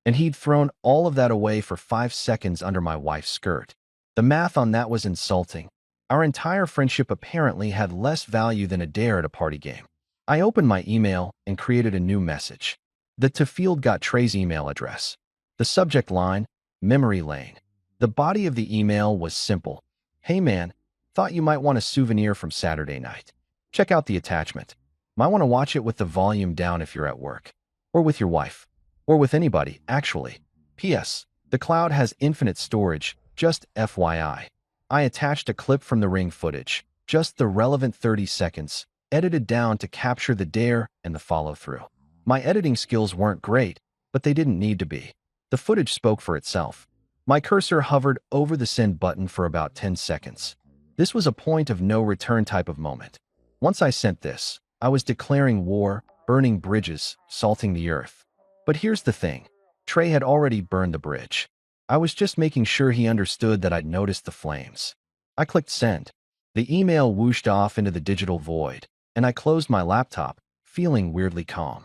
And he'd thrown all of that away for 5 seconds under my wife's skirt. The math on that was insulting. Our entire friendship apparently had less value than a dare at a party game. I opened my email and created a new message. The to field got Trey's email address. The subject line, memory lane. The body of the email was simple. Hey man, thought you might want a souvenir from Saturday night. Check out the attachment. Might want to watch it with the volume down if you're at work. Or with your wife. Or with anybody, actually. P.S. The cloud has infinite storage, just FYI. I attached a clip from the Ring footage, just the relevant 30 seconds, edited down to capture the dare and the follow-through. My editing skills weren't great, but they didn't need to be. The footage spoke for itself. My cursor hovered over the send button for about 10 seconds. This was a point of no return type of moment. Once I sent this, I was declaring war, burning bridges, salting the earth. But here's the thing. Trey had already burned the bridge. I was just making sure he understood that I'd noticed the flames. I clicked send. The email whooshed off into the digital void, and I closed my laptop, feeling weirdly calm.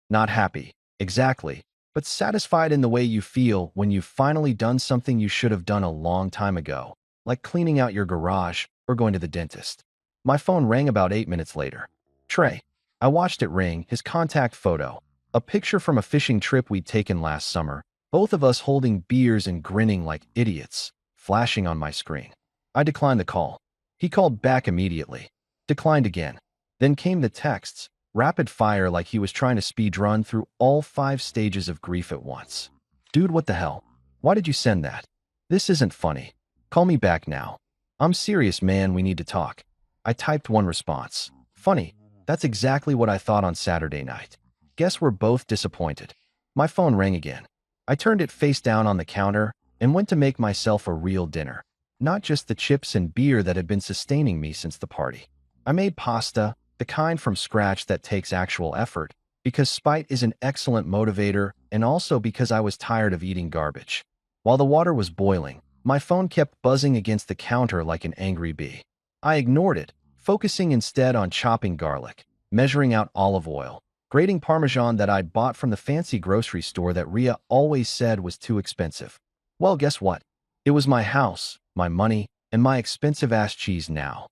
Not happy, exactly, but satisfied in the way you feel when you've finally done something you should have done a long time ago, like cleaning out your garage or going to the dentist. My phone rang about 8 minutes later. Trey. I watched it ring, his contact photo, a picture from a fishing trip we'd taken last summer, both of us holding beers and grinning like idiots, flashing on my screen. I declined the call. He called back immediately. Declined again. Then came the texts, rapid fire like he was trying to speed run through all 5 stages of grief at once. Dude, what the hell? Why did you send that? This isn't funny. Call me back now. I'm serious, man, we need to talk. I typed one response. Funny. That's exactly what I thought on Saturday night. Guess we're both disappointed. My phone rang again. I turned it face down on the counter and went to make myself a real dinner. Not just the chips and beer that had been sustaining me since the party. I made pasta, the kind from scratch that takes actual effort, because spite is an excellent motivator and also because I was tired of eating garbage. While the water was boiling, my phone kept buzzing against the counter like an angry bee. I ignored it, focusing instead on chopping garlic, measuring out olive oil, grating Parmesan that I'd bought from the fancy grocery store that Rhea always said was too expensive. Well, guess what? It was my house, my money, and my expensive-ass cheese now.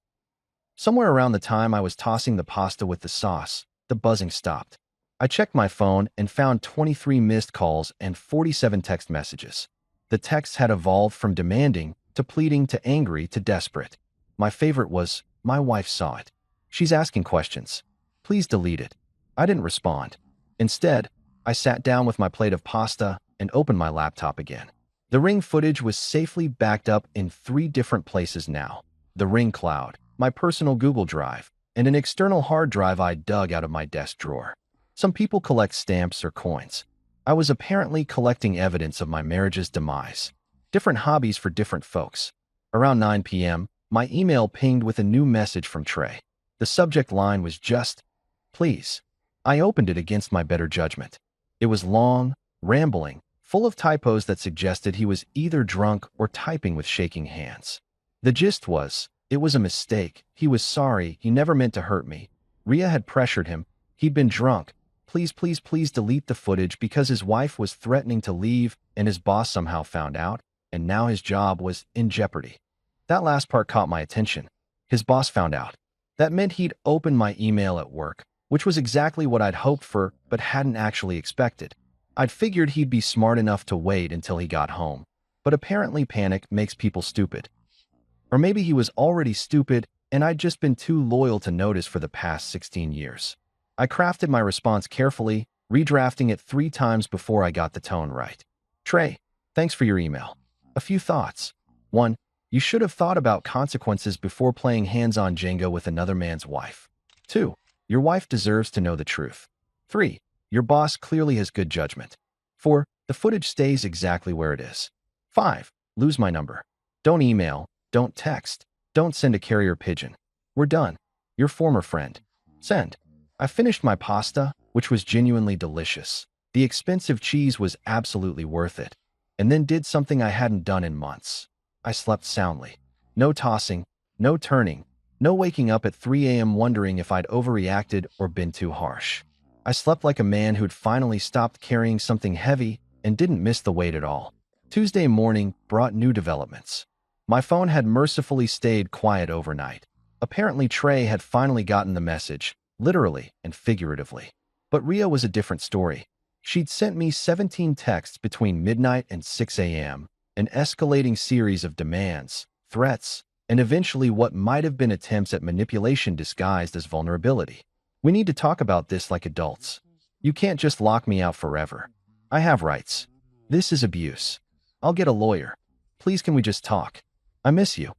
Somewhere around the time I was tossing the pasta with the sauce, the buzzing stopped. I checked my phone and found 23 missed calls and 47 text messages. The texts had evolved from demanding to pleading to angry to desperate. My favorite was, my wife saw it. She's asking questions. Please delete it. I didn't respond. Instead, I sat down with my plate of pasta and opened my laptop again. The Ring footage was safely backed up in 3 different places now. The Ring cloud, my personal Google Drive, and an external hard drive I dug out of my desk drawer. Some people collect stamps or coins. I was apparently collecting evidence of my marriage's demise. Different hobbies for different folks. Around 9 p.m., my email pinged with a new message from Trey. The subject line was just, please. I opened it against my better judgment. It was long, rambling, full of typos that suggested he was either drunk or typing with shaking hands. The gist was, it was a mistake. He was sorry. He never meant to hurt me. Rhea had pressured him. He'd been drunk. Please, please, please delete the footage because his wife was threatening to leave and his boss somehow found out, and now his job was in jeopardy. That last part caught my attention. His boss found out. That meant he'd opened my email at work, which was exactly what I'd hoped for but hadn't actually expected. I'd figured he'd be smart enough to wait until he got home, but apparently panic makes people stupid. Or maybe he was already stupid and I'd just been too loyal to notice for the past 16 years. I crafted my response carefully, redrafting it 3 times before I got the tone right. Trey, thanks for your email. A few thoughts. 1. You should have thought about consequences before playing hands-on Jenga with another man's wife. 2. Your wife deserves to know the truth. 3. Your boss clearly has good judgment. 4. The footage stays exactly where it is. 5. Lose my number. Don't email, don't text, don't send a carrier pigeon. We're done. Your former friend. Send. I finished my pasta, which was genuinely delicious. The expensive cheese was absolutely worth it. And then did something I hadn't done in months. I slept soundly. No tossing, no turning, no waking up at 3 a.m. wondering if I'd overreacted or been too harsh. I slept like a man who'd finally stopped carrying something heavy and didn't miss the weight at all. Tuesday morning brought new developments. My phone had mercifully stayed quiet overnight. Apparently, Trey had finally gotten the message, literally and figuratively. But Ria was a different story. She'd sent me 17 texts between midnight and 6 a.m., an escalating series of demands, threats, and eventually what might have been attempts at manipulation disguised as vulnerability. We need to talk about this like adults. You can't just lock me out forever. I have rights. This is abuse. I'll get a lawyer. Please, can we just talk? I miss you.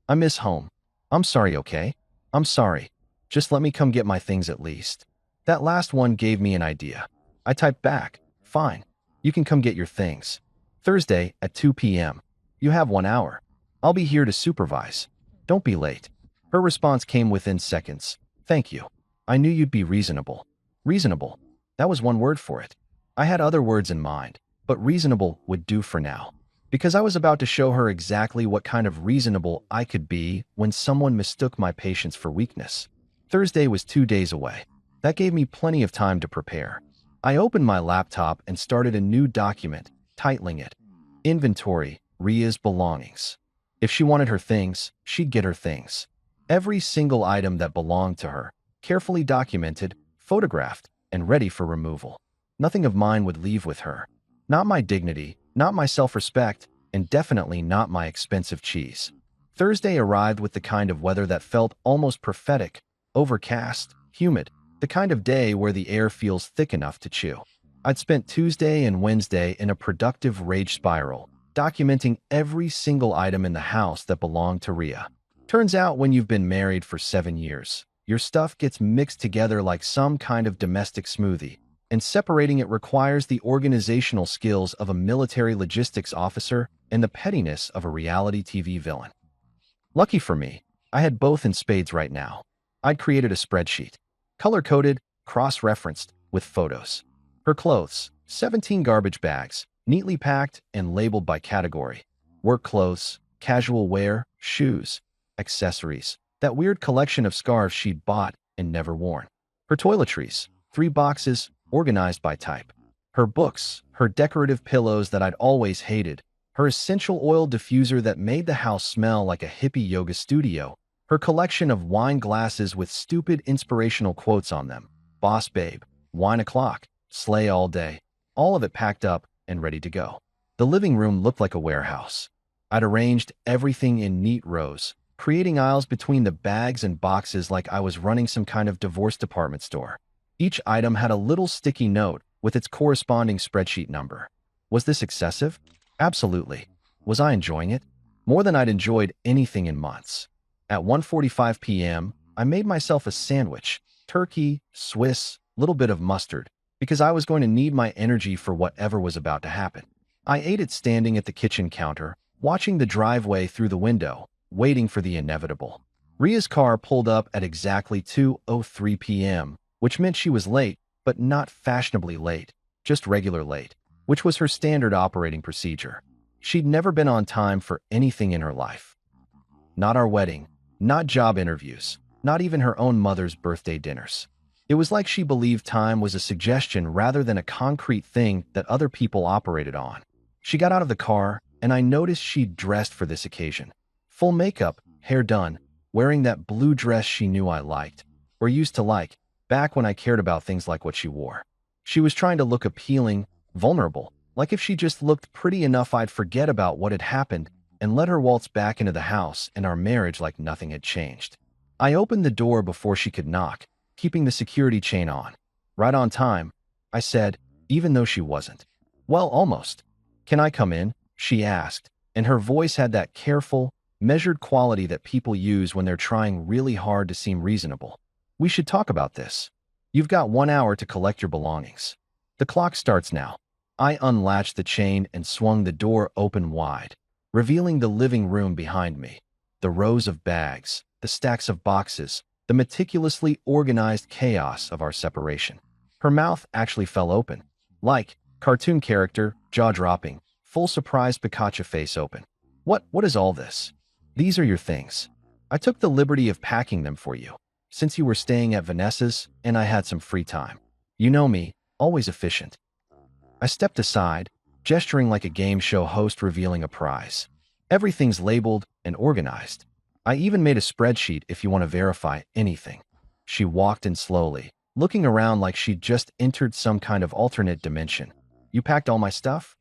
I miss home. I'm sorry, okay? I'm sorry. Just let me come get my things at least. That last one gave me an idea. I typed back, fine. You can come get your things. Thursday at 2 p.m. You have 1 hour. I'll be here to supervise. Don't be late. Her response came within seconds. Thank you. I knew you'd be reasonable. Reasonable. That was one word for it. I had other words in mind, but reasonable would do for now. Because I was about to show her exactly what kind of reasonable I could be when someone mistook my patience for weakness. Thursday was 2 days away. That gave me plenty of time to prepare. I opened my laptop and started a new document, titling it, Inventory, Ria's Belongings. If she wanted her things, she'd get her things. Every single item that belonged to her, carefully documented, photographed, and ready for removal. Nothing of mine would leave with her. Not my dignity, not my self-respect, and definitely not my expensive cheese. Thursday arrived with the kind of weather that felt almost prophetic, overcast, humid, the kind of day where the air feels thick enough to chew. I'd spent Tuesday and Wednesday in a productive rage spiral, documenting every single item in the house that belonged to Ria. Turns out when you've been married for 7 years, your stuff gets mixed together like some kind of domestic smoothie, and separating it requires the organizational skills of a military logistics officer and the pettiness of a reality TV villain. Lucky for me, I had both in spades right now. I'd created a spreadsheet, color-coded, cross-referenced, with photos. Her clothes, 17 garbage bags, neatly packed and labeled by category. Work clothes, casual wear, shoes, accessories, that weird collection of scarves she'd bought and never worn. Her toiletries, 3 boxes, organized by type. Her books, her decorative pillows that I'd always hated, her essential oil diffuser that made the house smell like a hippie yoga studio, her collection of wine glasses with stupid inspirational quotes on them, Boss Babe, Wine O'Clock, Slay All Day, all of it packed up and ready to go. The living room looked like a warehouse. I'd arranged everything in neat rows, creating aisles between the bags and boxes like I was running some kind of divorce department store. Each item had a little sticky note with its corresponding spreadsheet number. Was this excessive? Absolutely. Was I enjoying it? More than I'd enjoyed anything in months. At 1:45 p.m., I made myself a sandwich, turkey, Swiss, little bit of mustard, because I was going to need my energy for whatever was about to happen. I ate it standing at the kitchen counter, watching the driveway through the window, waiting for the inevitable. Ria's car pulled up at exactly 2:03 p.m., which meant she was late, but not fashionably late, just regular late, which was her standard operating procedure. She'd never been on time for anything in her life. Not our wedding, not job interviews, not even her own mother's birthday dinners. It was like she believed time was a suggestion rather than a concrete thing that other people operated on. She got out of the car, and I noticed she'd dressed for this occasion. Full makeup, hair done, wearing that blue dress she knew I liked, or used to like, back when I cared about things like what she wore. She was trying to look appealing, vulnerable, like if she just looked pretty enough I'd forget about what had happened and let her waltz back into the house and our marriage like nothing had changed. I opened the door before she could knock, keeping the security chain on. Right on time, I said, even though she wasn't. Well, almost. Can I come in? She asked, and her voice had that careful, measured quality that people use when they're trying really hard to seem reasonable. We should talk about this. You've got 1 hour to collect your belongings. The clock starts now. I unlatched the chain and swung the door open wide, revealing the living room behind me. The rows of bags, the stacks of boxes, the meticulously organized chaos of our separation. Her mouth actually fell open, like cartoon character, jaw-dropping, full surprise Pikachu face open. What is all this? These are your things. I took the liberty of packing them for you, since you were staying at Vanessa's and I had some free time. You know me, always efficient. I stepped aside, gesturing like a game show host revealing a prize. Everything's labeled and organized. I even made a spreadsheet if you want to verify anything. She walked in slowly, looking around like she'd just entered some kind of alternate dimension. You packed all my stuff?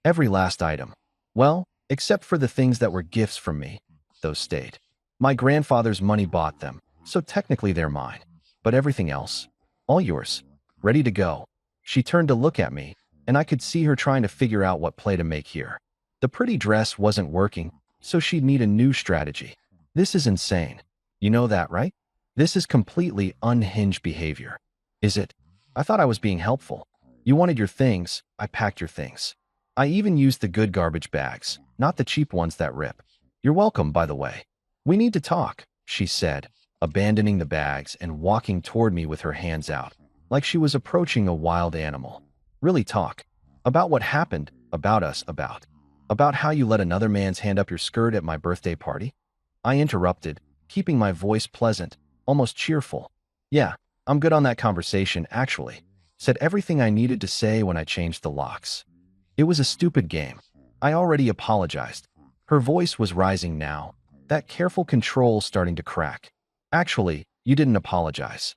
Every last item. Well, except for the things that were gifts from me. Those stayed. My grandfather's money bought them, so technically they're mine. But everything else? All yours. Ready to go. She turned to look at me, and I could see her trying to figure out what play to make here. The pretty dress wasn't working, so she'd need a new strategy. This is insane. You know that, right? This is completely unhinged behavior. Is it? I thought I was being helpful. You wanted your things, I packed your things. I even used the good garbage bags, not the cheap ones that rip. You're welcome, by the way. We need to talk, she said, abandoning the bags and walking toward me with her hands out, like she was approaching a wild animal. Really talk. About what happened, about us, about how you let another man's hand up your skirt at my birthday party? I interrupted, keeping my voice pleasant, almost cheerful. Yeah, I'm good on that conversation, actually. Said everything I needed to say when I changed the locks. It was a stupid game. I already apologized. Her voice was rising now, that careful control starting to crack. Actually, you didn't apologize.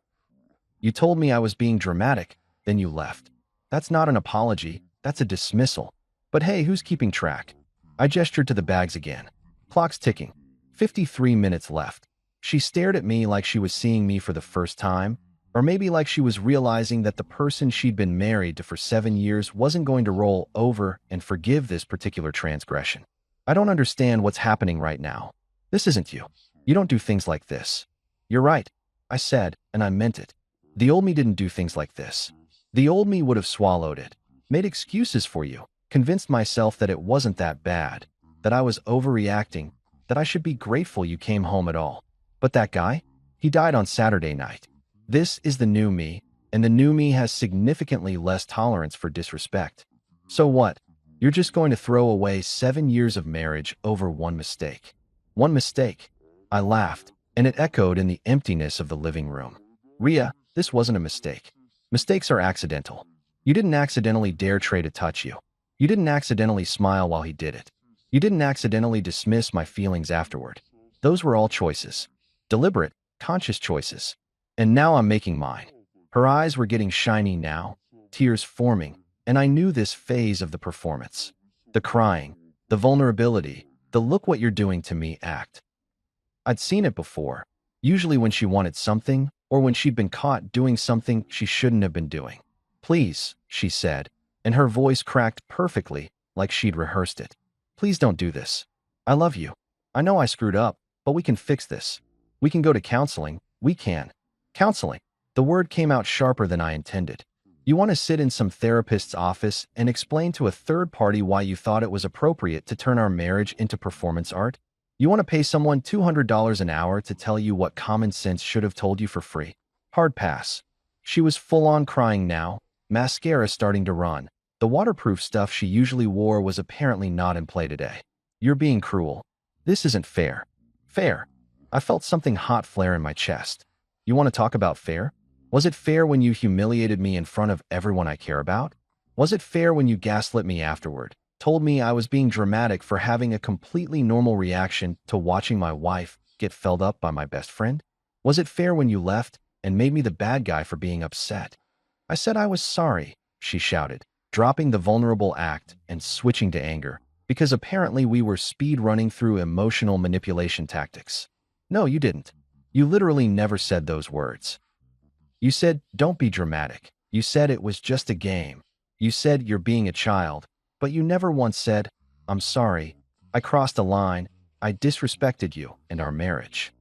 You told me I was being dramatic, then you left. That's not an apology, that's a dismissal. But hey, who's keeping track? I gestured to the bags again. Clock's ticking. 53 minutes left. She stared at me like she was seeing me for the first time, or maybe like she was realizing that the person she'd been married to for 7 years wasn't going to roll over and forgive this particular transgression. I don't understand what's happening right now. This isn't you. You don't do things like this. You're right, I said, and I meant it. The old me didn't do things like this. The old me would have swallowed it, made excuses for you, convinced myself that it wasn't that bad, that I was overreacting, that I should be grateful you came home at all. But that guy? He died on Saturday night. This is the new me, and the new me has significantly less tolerance for disrespect. So what? You're just going to throw away 7 years of marriage over one mistake. One mistake. I laughed, and it echoed in the emptiness of the living room. Ria, this wasn't a mistake. Mistakes are accidental. You didn't accidentally dare Trey to touch you. You didn't accidentally smile while he did it. You didn't accidentally dismiss my feelings afterward. Those were all choices. Deliberate, conscious choices. And now I'm making mine. Her eyes were getting shiny now, tears forming, and I knew this phase of the performance. The crying, the vulnerability, the look what you're doing to me act. I'd seen it before, usually when she wanted something or when she'd been caught doing something she shouldn't have been doing. Please, she said, and her voice cracked perfectly like she'd rehearsed it. Please don't do this. I love you. I know I screwed up, but we can fix this. We can go to counseling. We can. Counseling. The word came out sharper than I intended. You want to sit in some therapist's office and explain to a third party why you thought it was appropriate to turn our marriage into performance art? You want to pay someone $200 an hour to tell you what common sense should have told you for free? Hard pass. She was full-on crying now, mascara starting to run. The waterproof stuff she usually wore was apparently not in play today. You're being cruel. This isn't fair. Fair. I felt something hot flare in my chest. You want to talk about fair? Was it fair when you humiliated me in front of everyone I care about? Was it fair when you gaslit me afterward, told me I was being dramatic for having a completely normal reaction to watching my wife get felled up by my best friend? Was it fair when you left and made me the bad guy for being upset? I said I was sorry, she shouted, dropping the vulnerable act and switching to anger, because apparently we were speed running through emotional manipulation tactics. No, you didn't. You literally never said those words. You said, don't be dramatic. You said it was just a game. You said you're being a child, but you never once said, I'm sorry. I crossed a line. I disrespected you and our marriage.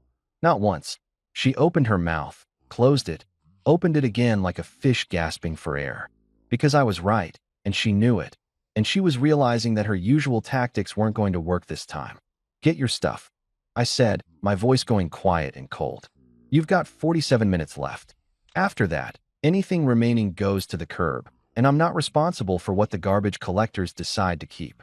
Not once. She opened her mouth, closed it, opened it again like a fish gasping for air. Because I was right, and she knew it, and she was realizing that her usual tactics weren't going to work this time. Get your stuff, I said, my voice going quiet and cold. You've got 47 minutes left. After that, anything remaining goes to the curb, and I'm not responsible for what the garbage collectors decide to keep.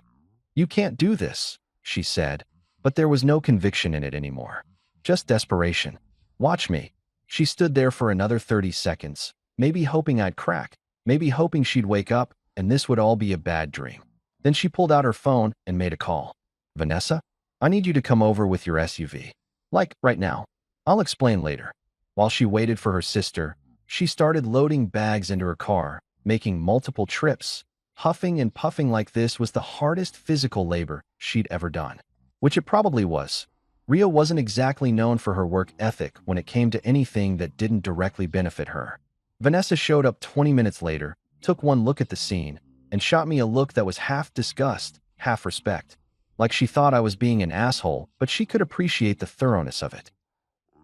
You can't do this, she said, but there was no conviction in it anymore. Just desperation. Watch me. She stood there for another 30 seconds, maybe hoping I'd crack, maybe hoping she'd wake up and this would all be a bad dream. Then she pulled out her phone and made a call. Vanessa, I need you to come over with your SUV. Like, right now. I'll explain later. While she waited for her sister, she started loading bags into her car, making multiple trips. Huffing and puffing like this was the hardest physical labor she'd ever done. Which it probably was. Ria wasn't exactly known for her work ethic when it came to anything that didn't directly benefit her. Vanessa showed up 20 minutes later, took one look at the scene, and shot me a look that was half disgust, half respect. Like she thought I was being an asshole, but she could appreciate the thoroughness of it.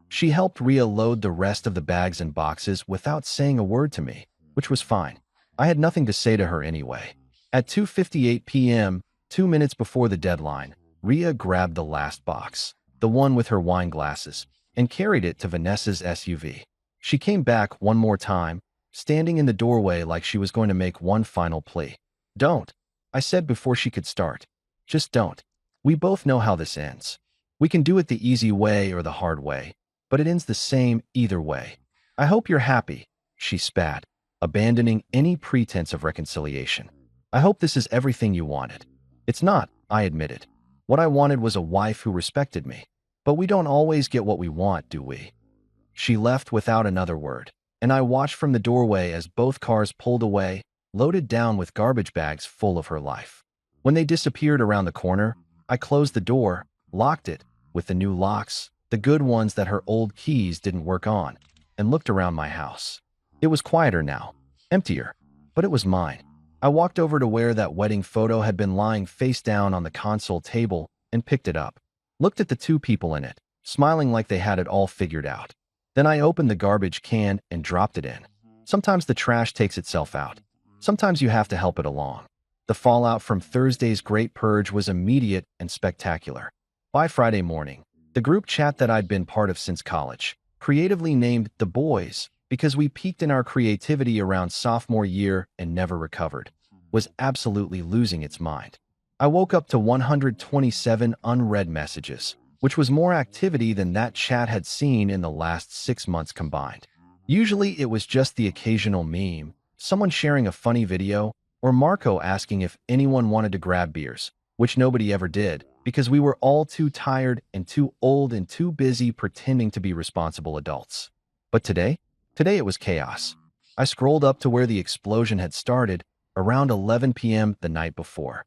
She helped Ria load the rest of the bags and boxes without saying a word to me, which was fine. I had nothing to say to her anyway. At 2:58 p.m., 2 minutes before the deadline, Ria grabbed the last box, the one with her wine glasses, and carried it to Vanessa's SUV. She came back one more time, standing in the doorway like she was going to make one final plea. Don't, I said before she could start. Just don't. We both know how this ends. We can do it the easy way or the hard way, but it ends the same either way. I hope you're happy, she spat, abandoning any pretense of reconciliation. I hope this is everything you wanted. It's not, I admitted. What I wanted was a wife who respected me. But we don't always get what we want, do we? She left without another word, and I watched from the doorway as both cars pulled away, loaded down with garbage bags full of her life. When they disappeared around the corner, I closed the door, locked it, with the new locks, the good ones that her old keys didn't work on, and looked around my house. It was quieter now, emptier, but it was mine. I walked over to where that wedding photo had been lying face down on the console table and picked it up. Looked at the two people in it, smiling like they had it all figured out. Then I opened the garbage can and dropped it in. Sometimes the trash takes itself out. Sometimes you have to help it along. The fallout from Thursday's Great Purge was immediate and spectacular. By Friday morning, the group chat that I'd been part of since college, creatively named The Boys because we peaked in our creativity around sophomore year and never recovered, was absolutely losing its mind. I woke up to 127 unread messages, which was more activity than that chat had seen in the last 6 months combined. Usually it was just the occasional meme, someone sharing a funny video, or Marco asking if anyone wanted to grab beers, which nobody ever did, because we were all too tired and too old and too busy pretending to be responsible adults. But today it was chaos. I scrolled up to where the explosion had started, around 11 p.m. the night before.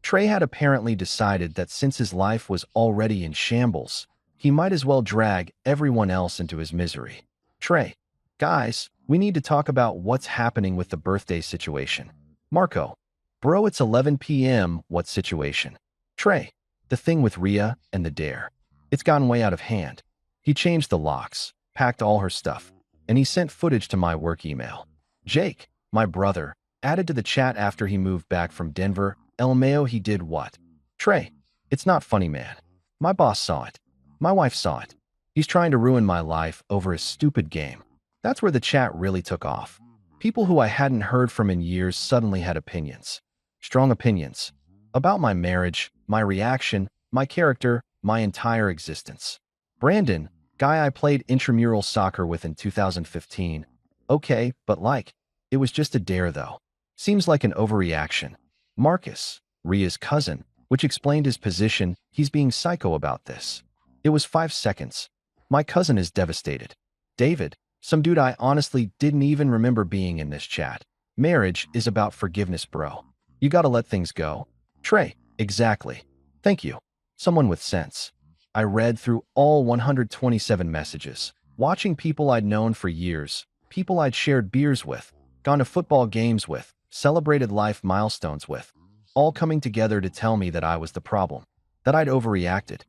Trey had apparently decided that since his life was already in shambles, he might as well drag everyone else into his misery. Trey, guys, we need to talk about what's happening with the birthday situation. Marco, bro, it's 11 p.m. What situation? Trey, the thing with Ria and the dare. It's gotten way out of hand. He changed the locks, packed all her stuff, and he sent footage to my work email. Jake, my brother, added to the chat after he moved back from Denver. LMAO, he did what? Trey, it's not funny, man. My boss saw it. My wife saw it. He's trying to ruin my life over a stupid game. That's where the chat really took off. People who I hadn't heard from in years suddenly had opinions. Strong opinions. About my marriage, my reaction, my character, my entire existence. Brandon, guy I played intramural soccer with in 2015. Okay, but it was just a dare though. Seems like an overreaction. Marcus, Ria's cousin, which explained his position, he's being psycho about this. It was 5 seconds. My cousin is devastated. David, some dude I honestly didn't even remember being in this chat. Marriage is about forgiveness, bro. You gotta let things go. Trey, exactly. Thank you. Someone with sense. I read through all 127 messages, watching people I'd known for years, people I'd shared beers with, gone to football games with, celebrated life milestones with, all coming together to tell me that I was the problem, that I'd overreacted,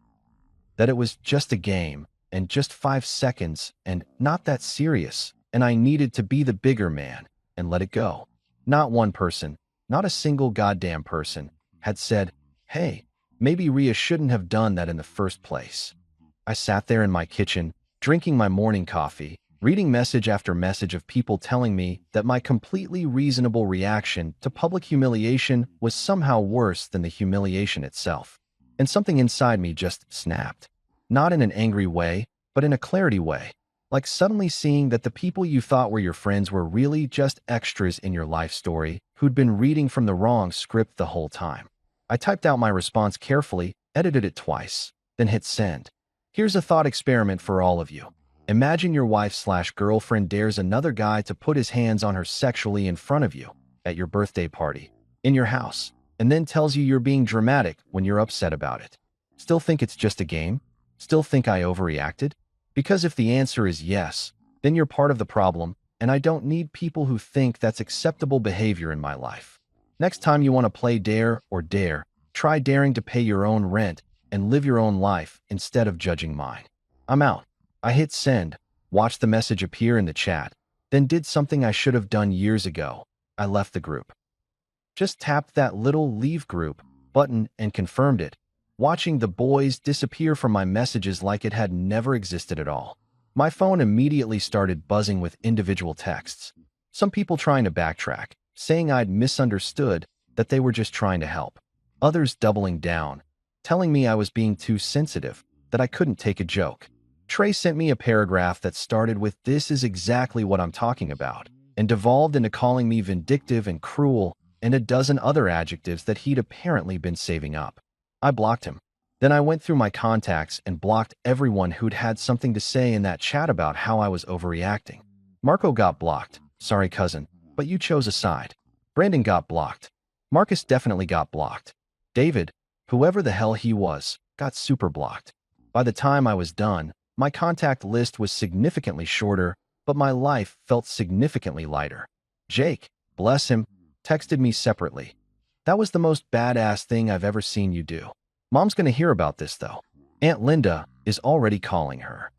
that it was just a game, and just 5 seconds, and not that serious, and I needed to be the bigger man and let it go. Not one person, not a single goddamn person, had said, hey, maybe Ria shouldn't have done that in the first place. I sat there in my kitchen, drinking my morning coffee, reading message after message of people telling me that my completely reasonable reaction to public humiliation was somehow worse than the humiliation itself. And something inside me just snapped. Not in an angry way, but in a clarity way. Like suddenly seeing that the people you thought were your friends were really just extras in your life story who'd been reading from the wrong script the whole time. I typed out my response carefully, edited it twice, then hit send. Here's a thought experiment for all of you. Imagine your wife/girlfriend dares another guy to put his hands on her sexually in front of you at your birthday party, in your house, and then tells you you're being dramatic when you're upset about it. Still think it's just a game? Still think I overreacted? Because if the answer is yes, then you're part of the problem, and I don't need people who think that's acceptable behavior in my life. Next time you want to play dare or dare, try daring to pay your own rent and live your own life instead of judging mine. I'm out. I hit send, watched the message appear in the chat, then did something I should have done years ago. I left the group. Just tapped that little leave group button and confirmed it, watching the boys disappear from my messages like it had never existed at all. My phone immediately started buzzing with individual texts. Some people trying to backtrack, saying I'd misunderstood, that they were just trying to help. Others doubling down, telling me I was being too sensitive, that I couldn't take a joke. Trey sent me a paragraph that started with "This is exactly what I'm talking about," and devolved into calling me vindictive and cruel and a dozen other adjectives that he'd apparently been saving up. I blocked him. Then I went through my contacts and blocked everyone who'd had something to say in that chat about how I was overreacting. Marco got blocked. Sorry, cousin, but you chose a side. Brandon got blocked. Marcus definitely got blocked. David, whoever the hell he was, got super blocked. By the time I was done, my contact list was significantly shorter, but my life felt significantly lighter. Jake, bless him, texted me separately. That was the most badass thing I've ever seen you do. Mom's gonna hear about this, though. Aunt Linda is already calling her.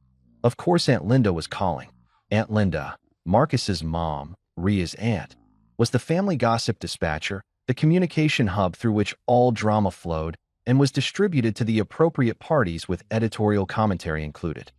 Of course Aunt Linda was calling. Aunt Linda, Marcus's mom, Ria's aunt, was the family gossip dispatcher, the communication hub through which all drama flowed, and was distributed to the appropriate parties with editorial commentary included.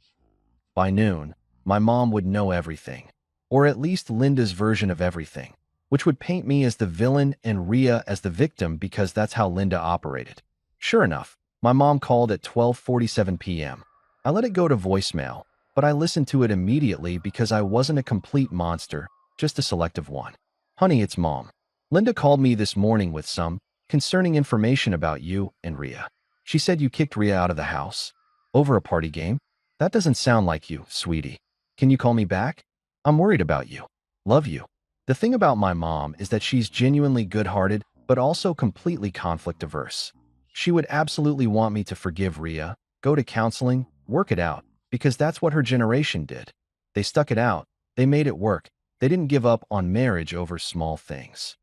By noon, my mom would know everything, or at least Linda's version of everything, which would paint me as the villain and Ria as the victim because that's how Linda operated. Sure enough, my mom called at 12:47 p.m. I let it go to voicemail, but I listened to it immediately because I wasn't a complete monster, just a selective one. Honey, it's Mom. Linda called me this morning with some concerning information about you and Ria. She said you kicked Ria out of the house. Over a party game? That doesn't sound like you, sweetie. Can you call me back? I'm worried about you. Love you. The thing about my mom is that she's genuinely good-hearted, but also completely conflict-averse. She would absolutely want me to forgive Ria, go to counseling, work it out, because that's what her generation did. They stuck it out. They made it work. They didn't give up on marriage over small things.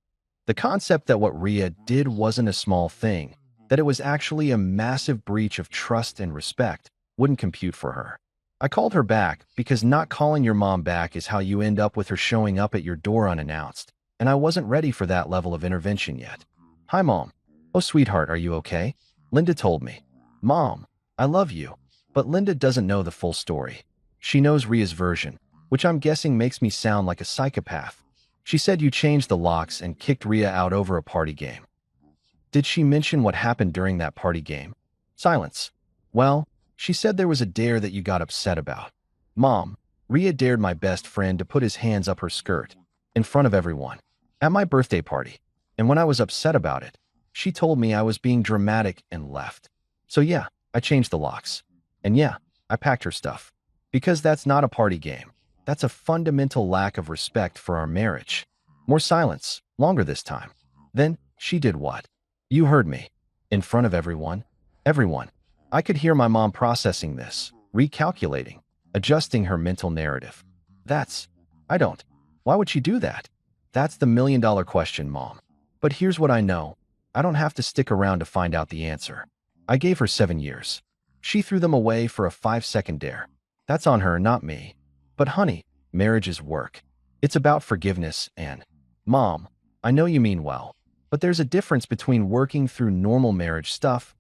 The concept that what Ria did wasn't a small thing, that it was actually a massive breach of trust and respect, wouldn't compute for her. I called her back because not calling your mom back is how you end up with her showing up at your door unannounced, and I wasn't ready for that level of intervention yet. Hi, Mom. Oh, sweetheart, are you okay? Linda told me. Mom, I love you, but Linda doesn't know the full story. She knows Ria's version, which I'm guessing makes me sound like a psychopath. She said you changed the locks and kicked Ria out over a party game. Did she mention what happened during that party game? Silence. Well, she said there was a dare that you got upset about. Mom, Ria dared my best friend to put his hands up her skirt, in front of everyone, at my birthday party, and when I was upset about it, she told me I was being dramatic and left. So yeah, I changed the locks. And yeah, I packed her stuff. Because that's not a party game. That's a fundamental lack of respect for our marriage. More silence, longer this time. Then, she did what? You heard me. In front of everyone. Everyone. I could hear my mom processing this, recalculating, adjusting her mental narrative. I don't. Why would she do that? That's the million-dollar question, Mom. But here's what I know. I don't have to stick around to find out the answer. I gave her 7 years. She threw them away for a 5-second dare. That's on her, not me. But honey, marriage is work. It's about forgiveness and, Mom, I know you mean well, but there's a difference between working through normal marriage stuff